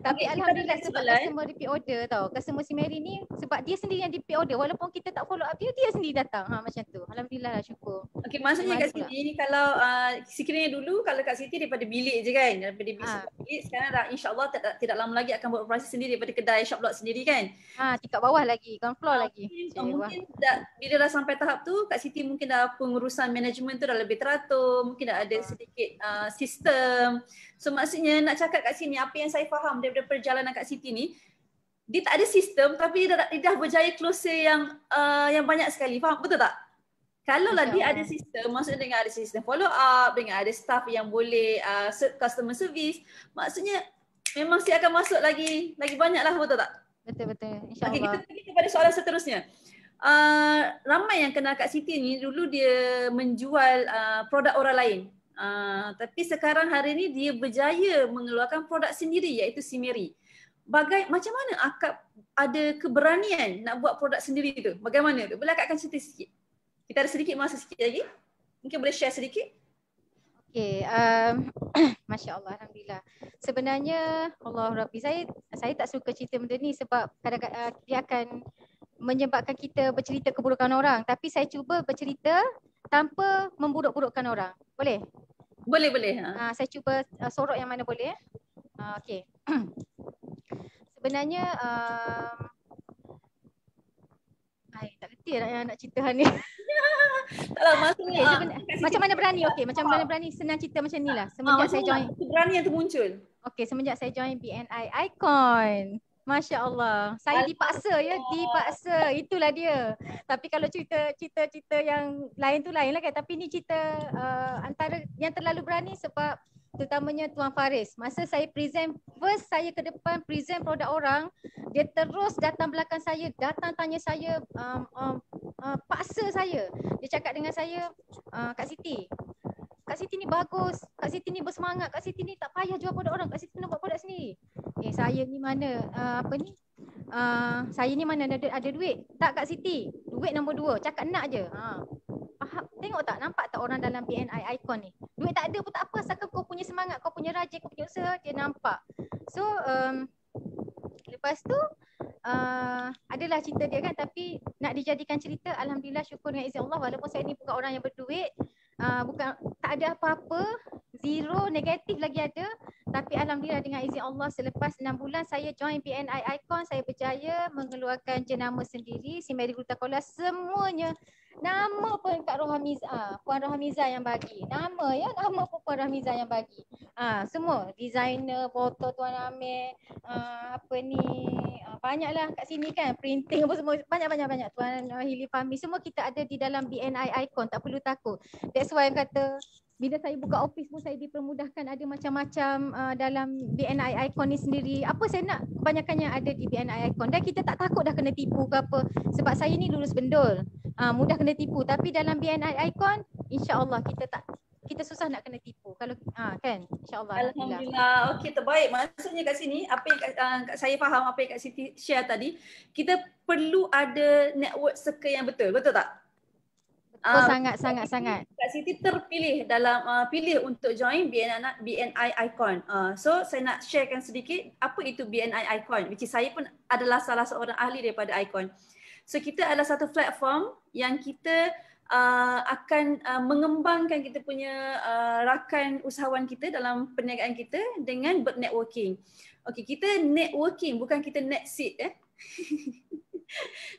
Tapi alhamdulillah sebab soalan. customer repeat order tau. Customer si Mary ni sebab dia sendiri yang repeat order walaupun kita tak follow up dia sendiri datang. Macam tu. Alhamdulillah lah, syukur. Okey, maksudnya Kak Siti ni kalau sekiranya dulu kalau Kak Siti daripada bilik je kan, daripada bilik, sekarang dah insya-Allah tidak lama lagi akan buat operasi sendiri daripada kedai shop lot sendiri kan. Tingkat bawah lagi, ground floor lagi. Mungkin bila dah sampai tahap tu Kak Siti mungkin dah pengurusan manajemen tu dah lebih teratur, mungkin dah ada sedikit sistem. So maksudnya nak cakap kat sini apa yang saya faham daripada perjalanan Kak Siti ni, dia tak ada sistem tapi dia dah berjaya closer yang banyak sekali. Faham betul tak? Kalau lah dia ada sistem, maksudnya dengan ada sistem follow up, dengan ada staff yang boleh customer service, maksudnya memang dia akan masuk lagi banyak lah, betul tak? Betul. InsyaAllah. Okey, kita pergi kepada soalan seterusnya. Ramai yang kenal Kak Siti ni dulu dia menjual produk orang lain. Tapi sekarang hari ni dia berjaya mengeluarkan produk sendiri iaitu si Mary. Macam mana akak ada keberanian nak buat produk sendiri tu? Bagaimana tu? Boleh akak akan cerita sikit? Kita ada sedikit masa sikit lagi. Mungkin boleh share sedikit? Okey, Masya Allah, alhamdulillah. Sebenarnya Allah Rabbi, saya tak suka cerita benda ni sebab kadang-kadang dia akan menyebabkan kita bercerita keburukan orang. Tapi saya cuba bercerita tanpa memburuk-burukkan orang. Boleh? Boleh. Saya cuba sorok yang mana boleh. Okey. Sebenarnya tak reti nak cerita ni. Taklah maksudnya macam mana berani? Okey, macam mana berani, senang cerita macam ni lah. Semenjak saya join keberanian tu muncul. Okey, semenjak saya join BNI Icon. Masya Allah. Saya dipaksa ya, dipaksa. Itulah dia. Tapi kalau cerita yang lain tu lain lah kan. Tapi ni cerita antara yang terlalu berani sebab terutamanya Tuan Faris. Masa saya present, first saya ke depan present produk orang, dia terus datang belakang saya, datang tanya saya, paksa saya. Dia cakap dengan saya, Kak Siti ni bagus, Kak Siti ni bersemangat, Kak Siti ni tak payah jual produk orang, Kak Siti nak buat produk sendiri. Saya ni mana, saya ni mana ada duit? Tak Kak Siti, duit nombor 2, cakap nak je. Faham? Tengok tak, nampak tak orang dalam BNI Icon ni? Duit tak ada pun tak apa, asalkan kau punya semangat, kau punya rajin, kau punya usaha, dia nampak. So, lepas tu, adalah cerita dia kan, tapi nak dijadikan cerita, alhamdulillah syukur dengan izin Allah, walaupun saya ni bukan orang yang berduit, bukan, tak ada apa-apa, zero, negatif lagi ada, tapi alhamdulillah dengan izin Allah selepas 6 bulan saya join BNI Icon, saya berjaya mengeluarkan jenama sendiri, si Mary Gluta Cola, semuanya. Nama pun Kak Rohamiza, Puan Rohamiza yang bagi. Nama pun Puan Rohamiza yang bagi. Semua designer, foto Tuan Amir, banyaklah kat sini kan, printing apa semua, banyak. Tuan Hili Fahmi, semua kita ada di dalam BNI Icon, tak perlu takut. That's why yang kata bila saya buka office pun saya dipermudahkan, ada macam-macam dalam BNI Icon ni sendiri. Apa saya nak, kebanyakannya ada di BNI Icon. Dan kita tak takut dah kena tipu ke apa. Sebab saya ni lulus bendul. Mudah kena tipu. Tapi dalam BNI Icon, insya-Allah kita susah nak kena tipu. Kalau kan, insya-Allah. Alhamdulillah. Okey, terbaik. Maksudnya kat sini apa yang saya faham apa yang Kak Siti share tadi, kita perlu ada network circle yang betul. Betul tak? Sangat. Kak Siti terpilih dalam pilih untuk join BNI Icon. So saya nak sharekan sedikit apa itu BNI Icon, which is saya pun adalah salah seorang ahli daripada Icon. So kita adalah satu platform yang kita akan mengembangkan kita punya rakan usahawan kita dalam perniagaan kita dengan bernetworking. Okey, kita networking, bukan kita net seat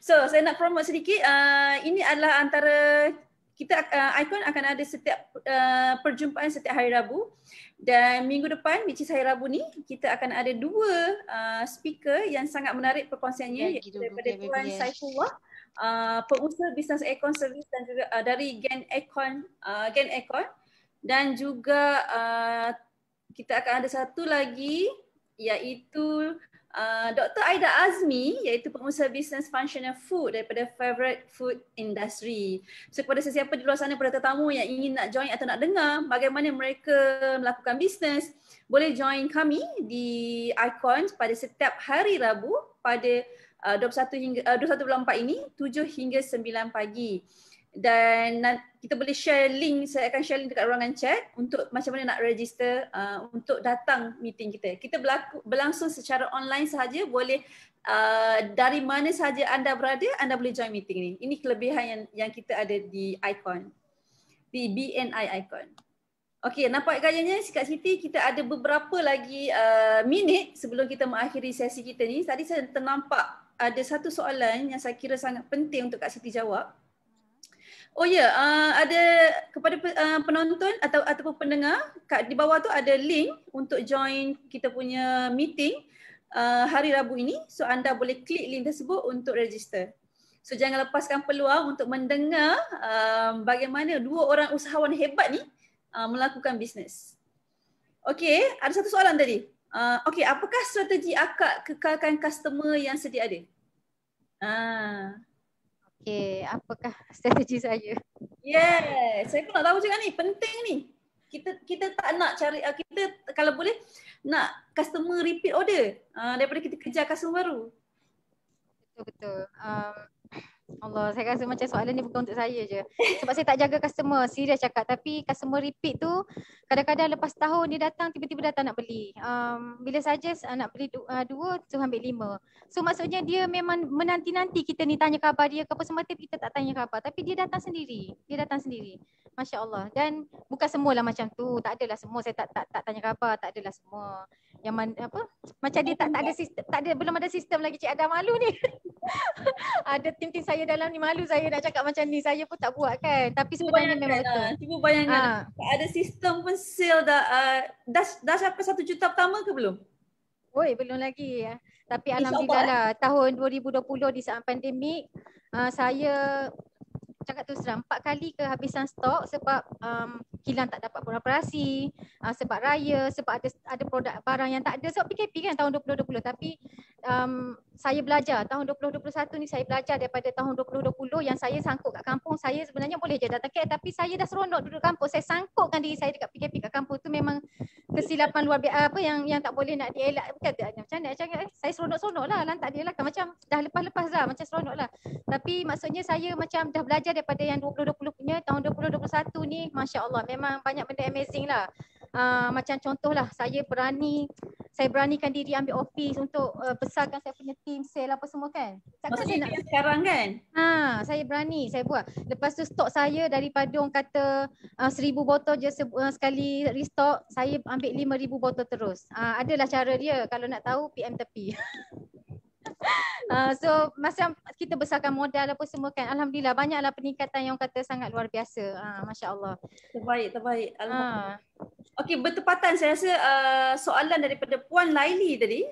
So saya nak promote sedikit, ini adalah antara kita Icon akan ada setiap perjumpaan setiap hari Rabu, dan minggu depan which is hari Rabu ni kita akan ada dua speaker yang sangat menarik perkongsiannya, iaitu daripada Tuan Saifullah, pengusaha bisnes aircon service, dan juga dari Gen Aircon, dan juga kita akan ada satu lagi iaitu Dr. Aida Azmi, iaitu pengusaha bisnes functional food daripada Favorite Food Industry. So kepada sesiapa di luar sana, pada tetamu yang ingin nak join atau nak dengar bagaimana mereka melakukan bisnes, boleh join kami di Icon pada setiap hari Rabu pada 21/4 ini 7 hingga 9 pagi. Dan kita boleh share link, saya akan share link dekat ruangan chat untuk macam mana nak register untuk datang meeting kita. Kita berlangsung secara online sahaja, boleh dari mana sahaja anda berada, anda boleh join meeting ni. Ini kelebihan yang kita ada di Icon, di BNI Icon. Okey, nampak gayanya Kak Siti, kita ada beberapa lagi minit sebelum kita mengakhiri sesi kita ni. Tadi saya ternampak ada satu soalan yang saya kira sangat penting untuk Kak Siti jawab. Oh ya, ada kepada penonton ataupun pendengar, di bawah tu ada link untuk join kita punya meeting hari Rabu ini. So anda boleh klik link tersebut untuk register. So jangan lepaskan peluang untuk mendengar bagaimana dua orang usahawan hebat ni melakukan bisnes. Okey, ada satu soalan tadi. Okey, apakah strategi akak kekalkan customer yang sedia ada? Okey, apakah strategi saya? Yes, saya pun nak tahu juga ni, penting ni. Kita tak nak cari, kita kalau boleh nak customer repeat order daripada kita kejar customer baru. Betul-betul. Allah, saya rasa macam soalan ni bukan untuk saya je. Sebab saya tak jaga customer, serius cakap. Tapi customer repeat tu kadang-kadang lepas tahun dia datang, tiba-tiba datang nak beli. Bila saja nak beli dua, tu ambil 5. So maksudnya dia memang menanti-nanti kita ni tanya khabar dia ke apa semata, kita tak tanya khabar. Tapi dia datang sendiri. Masya Allah. Dan bukan semualah macam tu. Tak adalah semua saya tak tanya khabar, tak adalah semua. Yang mana apa? Macam dia tak ada sistem, belum ada sistem lagi. Cik Ada malu ni. Ada tim-tim saya dalam ni, malu saya nak cakap macam ni. Saya pun tak buat kan. Tapi sebenarnya memang betul. Cuba bayangkan, ada sistem pun sale dah sampai 1 juta pertama ke belum? Oi, belum lagi. Tapi alhamdulillah lah, tahun 2020 di saat pandemik, saya cakap terus terang 4 kali kehabisan stok sebab kilang tak dapat beroperasi, sebab raya, sebab ada produk barang yang tak ada sebab PKP kan tahun 2020. Tapi saya belajar tahun 2021 ni, saya belajar daripada tahun 2020 yang saya sangkut kat kampung. Saya sebenarnya boleh je datang KL, tapi saya dah seronok duduk kampung. Saya sangkutkan diri saya dekat PKP kat kampung. Tu memang kesilapan luar biasa, apa yang tak boleh nak dielak. Bukan macam mana cakap, saya seronok-seronok lah, lantak dia lah kan, macam dah lepas-lepas lah, macam seronok lah. Tapi maksudnya saya macam dah belajar daripada yang 2020 punya. Tahun 2021 ni Masya Allah memang banyak benda amazing lah. Macam contohlah saya beranikan diri ambil office untuk besarkan saya punya team sale apa semua kan. Takkan saya nak sekarang kan? Saya berani, saya buat. Lepas tu stok saya daripada orang kata 1000 botol je sekali restock, saya ambil 5000 botol terus. Adalah cara dia, kalau nak tahu PM tepi. So masa kita besarkan modal apa semua kan, alhamdulillah banyaklah peningkatan yang kata sangat luar biasa. Masya Allah. Terbaik. Alhamdulillah. Okey, bertepatan saya rasa soalan daripada Puan Laili tadi.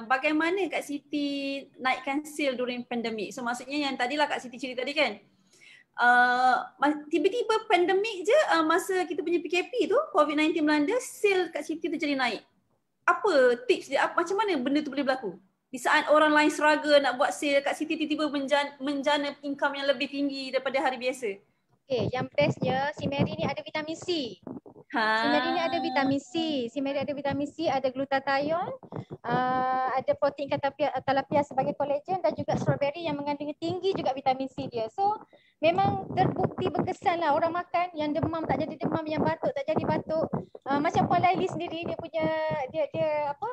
Bagaimana Kak Siti naikkan sale during pandemik? So maksudnya yang tadilah Kak Siti cerita tadi kan. Tiba-tiba pandemik je, masa kita punya PKP tu, COVID-19 melanda, sale Kak Siti tu jadi naik. Apa tips dia? Macam mana benda tu boleh berlaku? Di saat orang lain struggle nak buat sale, Kak Siti tiba-tiba menjana income yang lebih tinggi daripada hari biasa. Okay, yang bestnya si Mary ni ada vitamin C. Si Mary ni ada vitamin C, ada glutathione, ada protein talapia sebagai kolagen, dan juga strawberry yang mengandungi tinggi juga vitamin C dia. So memang terbukti berkesan lah, orang makan yang demam tak jadi demam, yang batuk tak jadi batuk. Macam Puan Laili sendiri dia punya dia apa?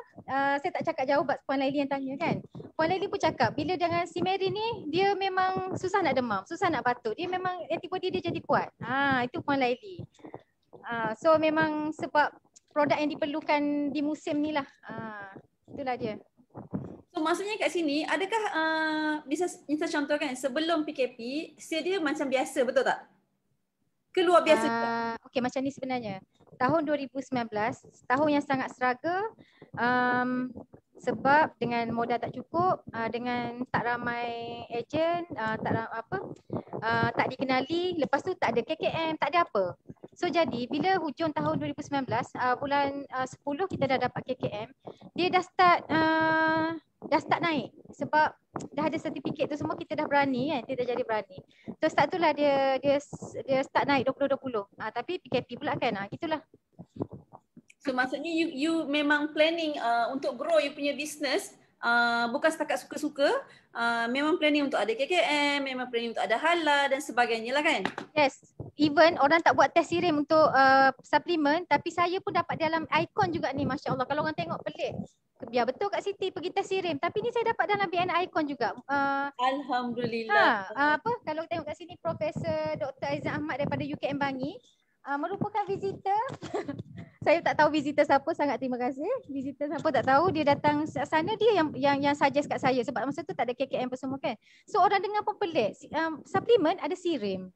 Saya tak cakap jauh sebab Puan Laili yang tanya kan. Puan Laili pun cakap bila dengan si Mary ni dia memang susah nak demam, susah nak batuk. Dia memang antibody dia jadi kuat. Itu Puan Laili. So memang sebab produk yang diperlukan di musim ni lah. Itulah dia. So So maksudnya kat sini, adakah bisa kita contohkan sebelum PKP, dia macam biasa, betul tak? Keluar biasa juga? Okey, macam ni sebenarnya. Tahun 2019, tahun yang sangat struggle sebab dengan modal tak cukup, dengan tak ramai ejen, tak dikenali, lepas tu tak ada KKM, tak ada apa. So jadi bila hujung tahun 2019, bulan 10 kita dah dapat KKM, dia dah start naik sebab dah ada sertifikat tu semua, kita dah berani kan, kita dah jadi berani. So start tu lah dia start naik 2020. Tapi PKP pula kan. Gitulah. So maksudnya you memang planning untuk grow you punya business, bukan setakat suka-suka, memang planning untuk ada KKM, memang planning untuk ada halal dan sebagainya lah kan? Yes. Even orang tak buat test sirim untuk suplemen, tapi saya pun dapat dalam Icon juga ni, Masya Allah. Kalau orang tengok pelik. Biar betul Kak Siti pergi test sirim, tapi ni saya dapat dalam BN Icon juga. Alhamdulillah. Kalau tengok kat sini Profesor Dr. Aizan Ahmad daripada UKM Bangi, merupakan visitor. Saya tak tahu visitor siapa, sangat terima kasih. Visitor siapa tak tahu, dia datang sana, dia yang suggest kat saya sebab masa tu tak ada KKM apa semua kan. So orang dengar pun pelik. Suplemen ada sirim.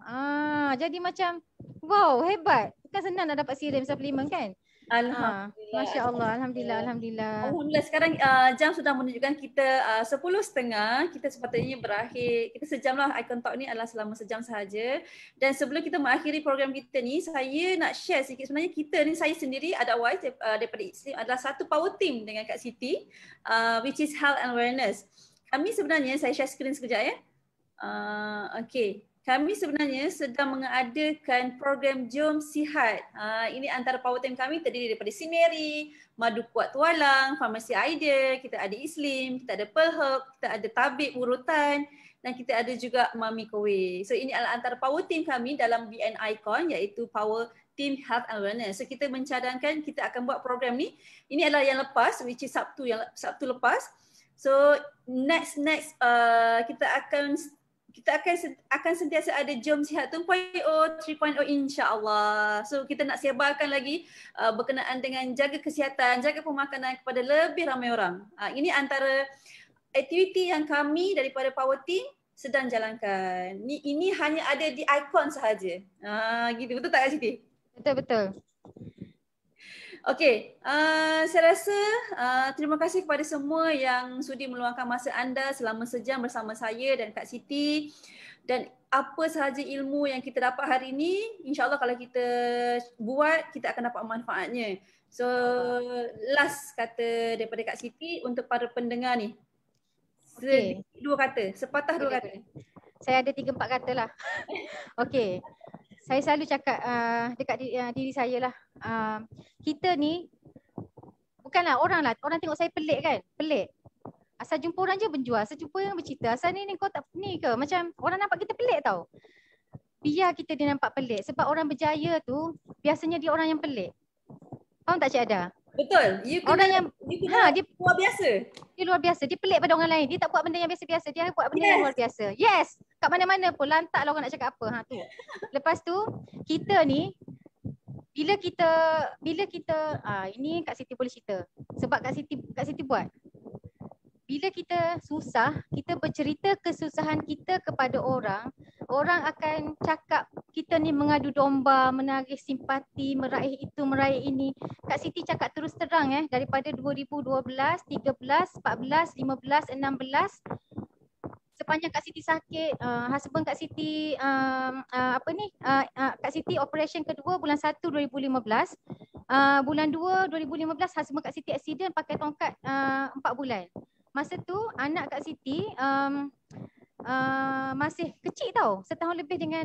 Jadi macam wow, hebat. Bukan senang nak dapat sirim suplemen kan. Alhamdulillah. Masya Allah, Alhamdulillah, Alhamdulillah. Alhamdulillah, sekarang jam sudah menunjukkan kita 10.30, kita sepatutnya berakhir. Kita sejam lah, Icon Talk ni adalah selama sejam sahaja. Dan sebelum kita mengakhiri program kita ni, saya nak share sikit. Sebenarnya kita ni, saya sendiri otherwise daripada Islim adalah satu power team dengan Kak Siti, which is health and wellness. Kami sebenarnya, saya share screen sekejap ya. Okay. Kami sebenarnya sedang mengadakan program Jom Sihat. Ini antara power team kami terdiri daripada Sineri, Madu Kuat Tualang, Farmasi Aida, kita ada Islim, kita ada Pearl Herb, kita ada Tabib Urutan dan kita ada juga Mami Kowe. So ini adalah antara power team kami dalam BN Icon, iaitu Power Team Health and Wellness. So kita mencadangkan kita akan buat program ni. Ini adalah yang lepas, which is Sabtu lepas. So next kita akan sentiasa ada Jom Sihat 2.0, 3.0 insya-Allah. So kita nak sebarkan lagi berkenaan dengan jaga kesihatan, jaga pemakanan kepada lebih ramai orang. Ini antara aktiviti yang kami daripada Power Team sedang jalankan. Ini hanya ada di Icon sahaja. Gitu, betul tak Kak Siti? Betul. Okey, saya rasa terima kasih kepada semua yang sudi meluangkan masa anda selama sejam bersama saya dan Kak Siti. Dan apa sahaja ilmu yang kita dapat hari ini, insya-Allah kalau kita buat, kita akan dapat manfaatnya. So, last kata daripada Kak Siti untuk para pendengar ni. Dua kata, sepatah dua kata. Saya ada 3-4 kata lah. Okey. Saya selalu cakap dekat diri saya lah. Kita ni bukanlah orang tengok saya pelik kan? Pelik. Asal jumpa orang je menjual, asal jumpa yang bercerita. Asal ni kau tak ni ke? Macam orang nampak kita pelik tau. Biar kita dia nampak pelik. Sebab orang berjaya tu biasanya dia orang yang pelik. Faham tak Cik Ada? Betul. Dia luar biasa. Dia luar biasa. Dia pelik pada orang lain. Dia tak buat benda yang biasa-biasa. Dia buat benda yang luar biasa. Yes. Kat mana-mana pun lantak lah orang nak cakap apa. Tu. Lepas tu kita ni bila kita ini Kak Siti boleh cerita. Sebab Kak Siti buat. Bila kita susah, kita bercerita kesusahan kita kepada orang, orang akan cakap kita ni mengadu domba, menarik simpati, meraih itu, meraih ini. Kak Siti cakap terus terang daripada 2012, 13, 14, 15, 16, sepanjang Kak Siti sakit, husband Kak Siti Kak Siti operation kedua bulan 1 2015. Bulan 2 2015 husband Kak Siti accident pakai tongkat 4 bulan. Masa tu anak Kak Siti masih kecil tau, setahun lebih dengan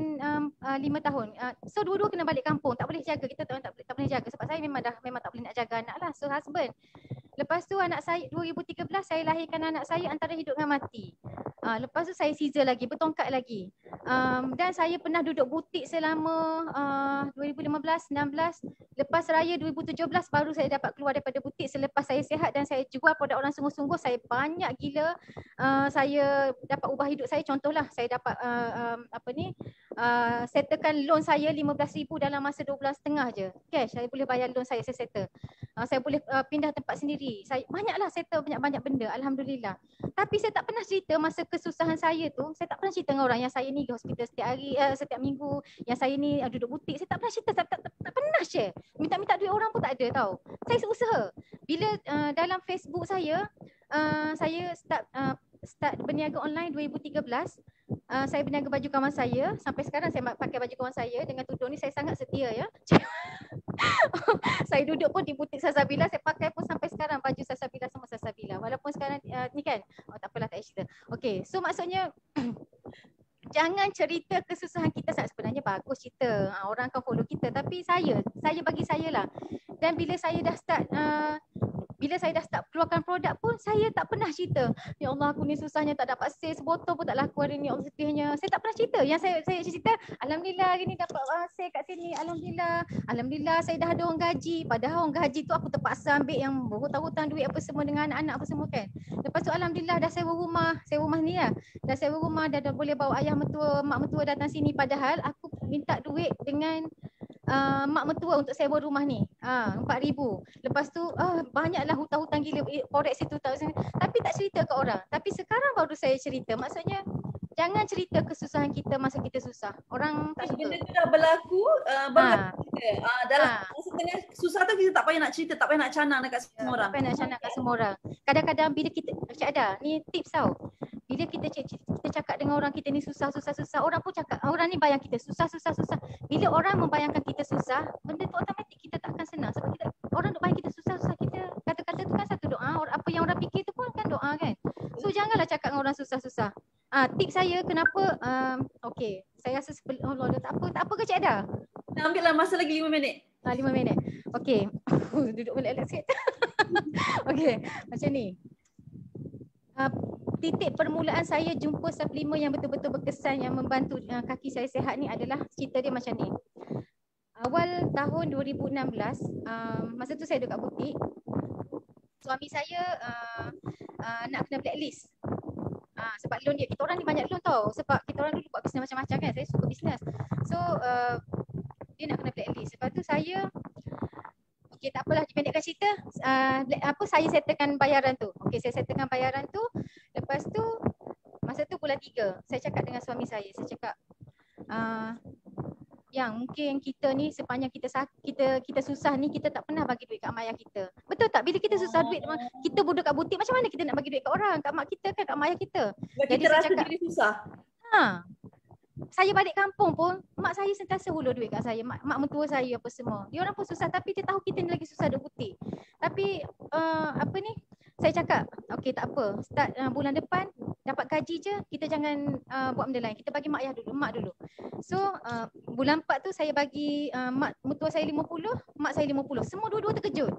5 tahun. So dua-dua kena balik kampung, tak boleh jaga. Kita tak boleh jaga sebab saya memang tak boleh nak jaga anak lah. So husband. Lepas tu anak saya 2013 saya lahirkan anak saya antara hidup dengan mati. Lepas tu saya caesar lagi, bertongkat lagi. Dan saya pernah duduk butik selama 2015, 16. Lepas raya 2017 baru saya dapat keluar daripada butik selepas saya sihat dan saya jual produk orang sungguh-sungguh. Saya banyak gila. Saya dapat ubah hidup saya. Contohlah saya dapat settlekan loan saya 15,000 dalam masa 2 bulan setengah je. Cash, saya boleh bayar loan saya settle. saya boleh pindah tempat sendiri. Saya banyaklah settle banyak-banyak benda, alhamdulillah. Tapi saya tak pernah cerita masa kesusahan saya tu, saya tak pernah cerita dengan orang yang saya ni di hospital setiap hari, setiap minggu, yang saya ni duduk butik. Saya tak pernah cerita, tak pernah share. Minta-minta duit orang pun tak ada tau. Saya usaha. Bila dalam Facebook saya start berniaga online 2013. Saya berniaga baju kawan saya. Sampai sekarang saya pakai baju kawan saya. Dengan tudung ni saya sangat setia ya. Saya duduk pun di butik Salsabila, saya pakai pun sampai sekarang baju Salsabila semua Salsabila. Walaupun sekarang ni kan, tak apalah, tak payah cerita. Okay, so maksudnya jangan cerita kesusahan kita. Sebenarnya bagus cerita, orang akan follow kita. Tapi saya bagi saya lah. Dan bila saya dah start keluarkan produk pun, saya tak pernah cerita, ya Allah aku ni susahnya tak dapat sale, sebotol pun tak laku hari ni, Allah sedihnya. Saya tak pernah cerita. Yang saya cerita, alhamdulillah hari ni dapat sale kat sini, alhamdulillah saya dah ada orang gaji. Padahal orang gaji tu aku terpaksa ambil yang berhutang-hutang duit apa semua dengan anak-anak apa semua kan. Lepas tu alhamdulillah dah sewa rumah ni lah. Dah sewa rumah, dah boleh bawa ayah mertua, mak mertua datang sini. Padahal aku minta duit dengan mak mertua untuk sewa rumah ni, 4,000. Lepas tu banyaklah hutang-hutang gila, forex itu tapi tak cerita ke orang. Tapi sekarang baru saya cerita. Maksudnya jangan cerita kesusahan kita masa kita susah. Orang tak suka. Benda tu dah berlaku, baru kita dalam masa tengah susah tu kita tak payah nak cerita, tak payah nak canang dekat semua orang. Tak payah nak canang kat semua orang. Kadang-kadang bila kita ni tips tau. Bila kita cakap dengan orang kita ni susah, orang pun cakap, orang ni bayang kita susah. Bila orang membayangkan kita susah, benda tu otomatik kita tak akan senang. Sebab orang duk bayang kita susah, kita kata-kata tu kan satu doa, apa yang orang fikir tu pun kan doa kan. So janganlah cakap dengan orang susah. Tips saya kenapa, okey, saya rasa Allah dah tak apa ke Cik Ada? Ambillah masa lagi 5 minit. 5 minit. Okey. Duduk melek-lek sikit. Okey, macam ni. Titik permulaan saya jumpa suplemen yang betul-betul berkesan yang membantu kaki saya sihat ni adalah cerita dia macam ni. Awal tahun 2016, masa tu saya duduk kat butik. Suami saya nak kena blacklist. Sebab loan dia, kita orang ni banyak loan tau. Sebab kita orang dulu buat bisnes macam-macam kan. Saya suka bisnes. So dia nak kena blacklist. Lepas tu saya, okey tak apalah, dipendekkan cerita, saya settlekan bayaran tu. Okey, saya settlekan bayaran tu. Lepas tu masa tu bulan 3, saya cakap dengan suami saya cakap, yang mungkin kita ni sepanjang kita susah ni, kita tak pernah bagi duit kat mak ayah kita. Betul tak? Bila kita susah duit, kita duduk kat butik, macam mana kita nak bagi duit kat orang, kat mak kita kan, kat mak ayah kita. Jadi kita rasa diri susah. Saya balik kampung pun, mak saya sentiasa hulur duit kat saya, mak mentua saya apa semua. Dia orang pun susah tapi dia tahu kita ni lagi susah duduk butik. Tapi saya cakap, okey tak apa, start bulan depan dapat gaji je, kita jangan buat benda lain. Kita bagi mak ayah dulu, mak dulu. So bulan 4 tu saya bagi mak mertua saya 50, mak saya 50. Semua dua-dua terkejut.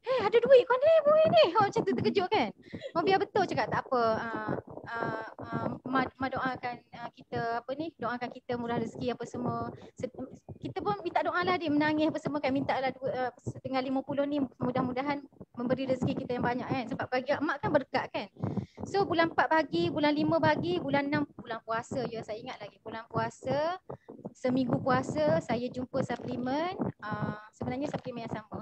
Ada duit kau ni, boleh ni. Macam tu terkejut kan. Biar betul cakap tak apa. Mak doakan kita doakan kita murah rezeki apa semua. Kita pun minta doa lah dia, menangis apa semua kan, minta lah dengan 50 ni mudah-mudahan memberi rezeki kita yang banyak kan. Sebab bagi mak kan berkat kan. So bulan 4 bagi, bulan 5 bagi, bulan 6 bulan puasa je, saya ingat lagi. Bulan puasa, seminggu puasa saya jumpa suplemen, sebenarnya suplemen yang sama.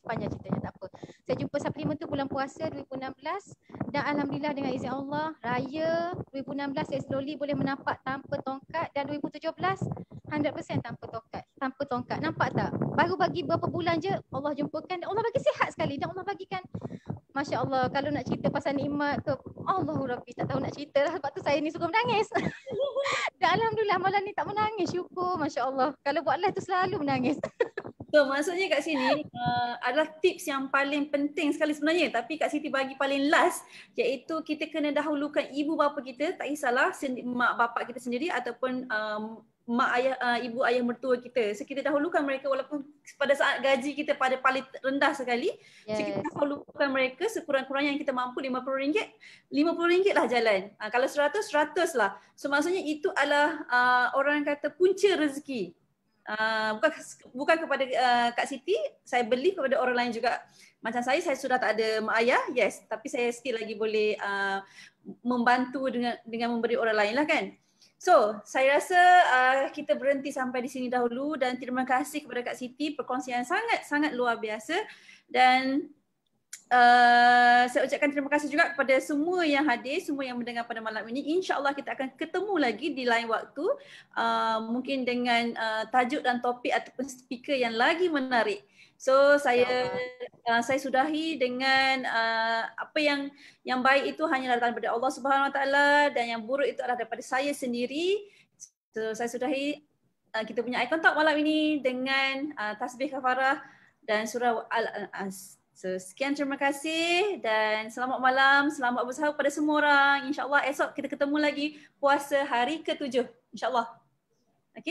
Panjang ceritanya tak apa. Saya jumpa suplemen tu bulan puasa 2016 dan alhamdulillah dengan izin Allah, raya 2016 saya slowly boleh menapak tanpa tongkat, dan 2017 100% tanpa tongkat. Nampak tak? Baru bagi berapa bulan je Allah jumpakan dan Allah bagi sihat sekali, dan Allah bagikan, Masya Allah, kalau nak cerita pasal nikmat tu, Allahu Rabbi, tak tahu nak cerita lah. Sebab tu saya ni suka menangis. Dan alhamdulillah malam ni tak menangis, syukur, Masya Allah. Kalau buat live tu selalu menangis. So maksudnya Kak Siti adalah tips yang paling penting sekali sebenarnya, tapi Kak Siti bagi paling last, iaitu kita kena dahulukan ibu bapa kita, tak kisahlah mak bapak kita sendiri ataupun ibu ayah mertua kita. So kita dahulukan mereka walaupun pada saat gaji kita pada paling rendah sekali. So kita dahulukan mereka sekurang-kurangnya yang kita mampu, RM50, RM50 lah jalan. Kalau 100 lah. So maksudnya itu adalah orang kata punca rezeki. Bukan kepada Kak Siti, saya beli kepada orang lain juga. Macam saya sudah tak ada mak ayah, yes, tapi saya still lagi boleh membantu dengan memberi orang lain lah kan. So, saya rasa kita berhenti sampai di sini dahulu dan terima kasih kepada Kak Siti, perkongsian sangat-sangat luar biasa dan saya ucapkan terima kasih juga kepada semua yang hadir, semua yang mendengar pada malam ini. InsyaAllah kita akan ketemu lagi di lain waktu, mungkin dengan tajuk dan topik ataupun speaker yang lagi menarik. So saya sudahi dengan apa yang baik itu hanya datang daripada Allah Subhanahu Wa Taala dan yang buruk itu adalah daripada saya sendiri. So saya sudahi kita punya icon talk malam ini dengan tasbih kafarah dan surah Al-As. So sekian, terima kasih dan selamat malam, selamat bersahur pada semua orang. InsyaAllah esok kita ketemu lagi puasa hari ke-7. InsyaAllah. Okay.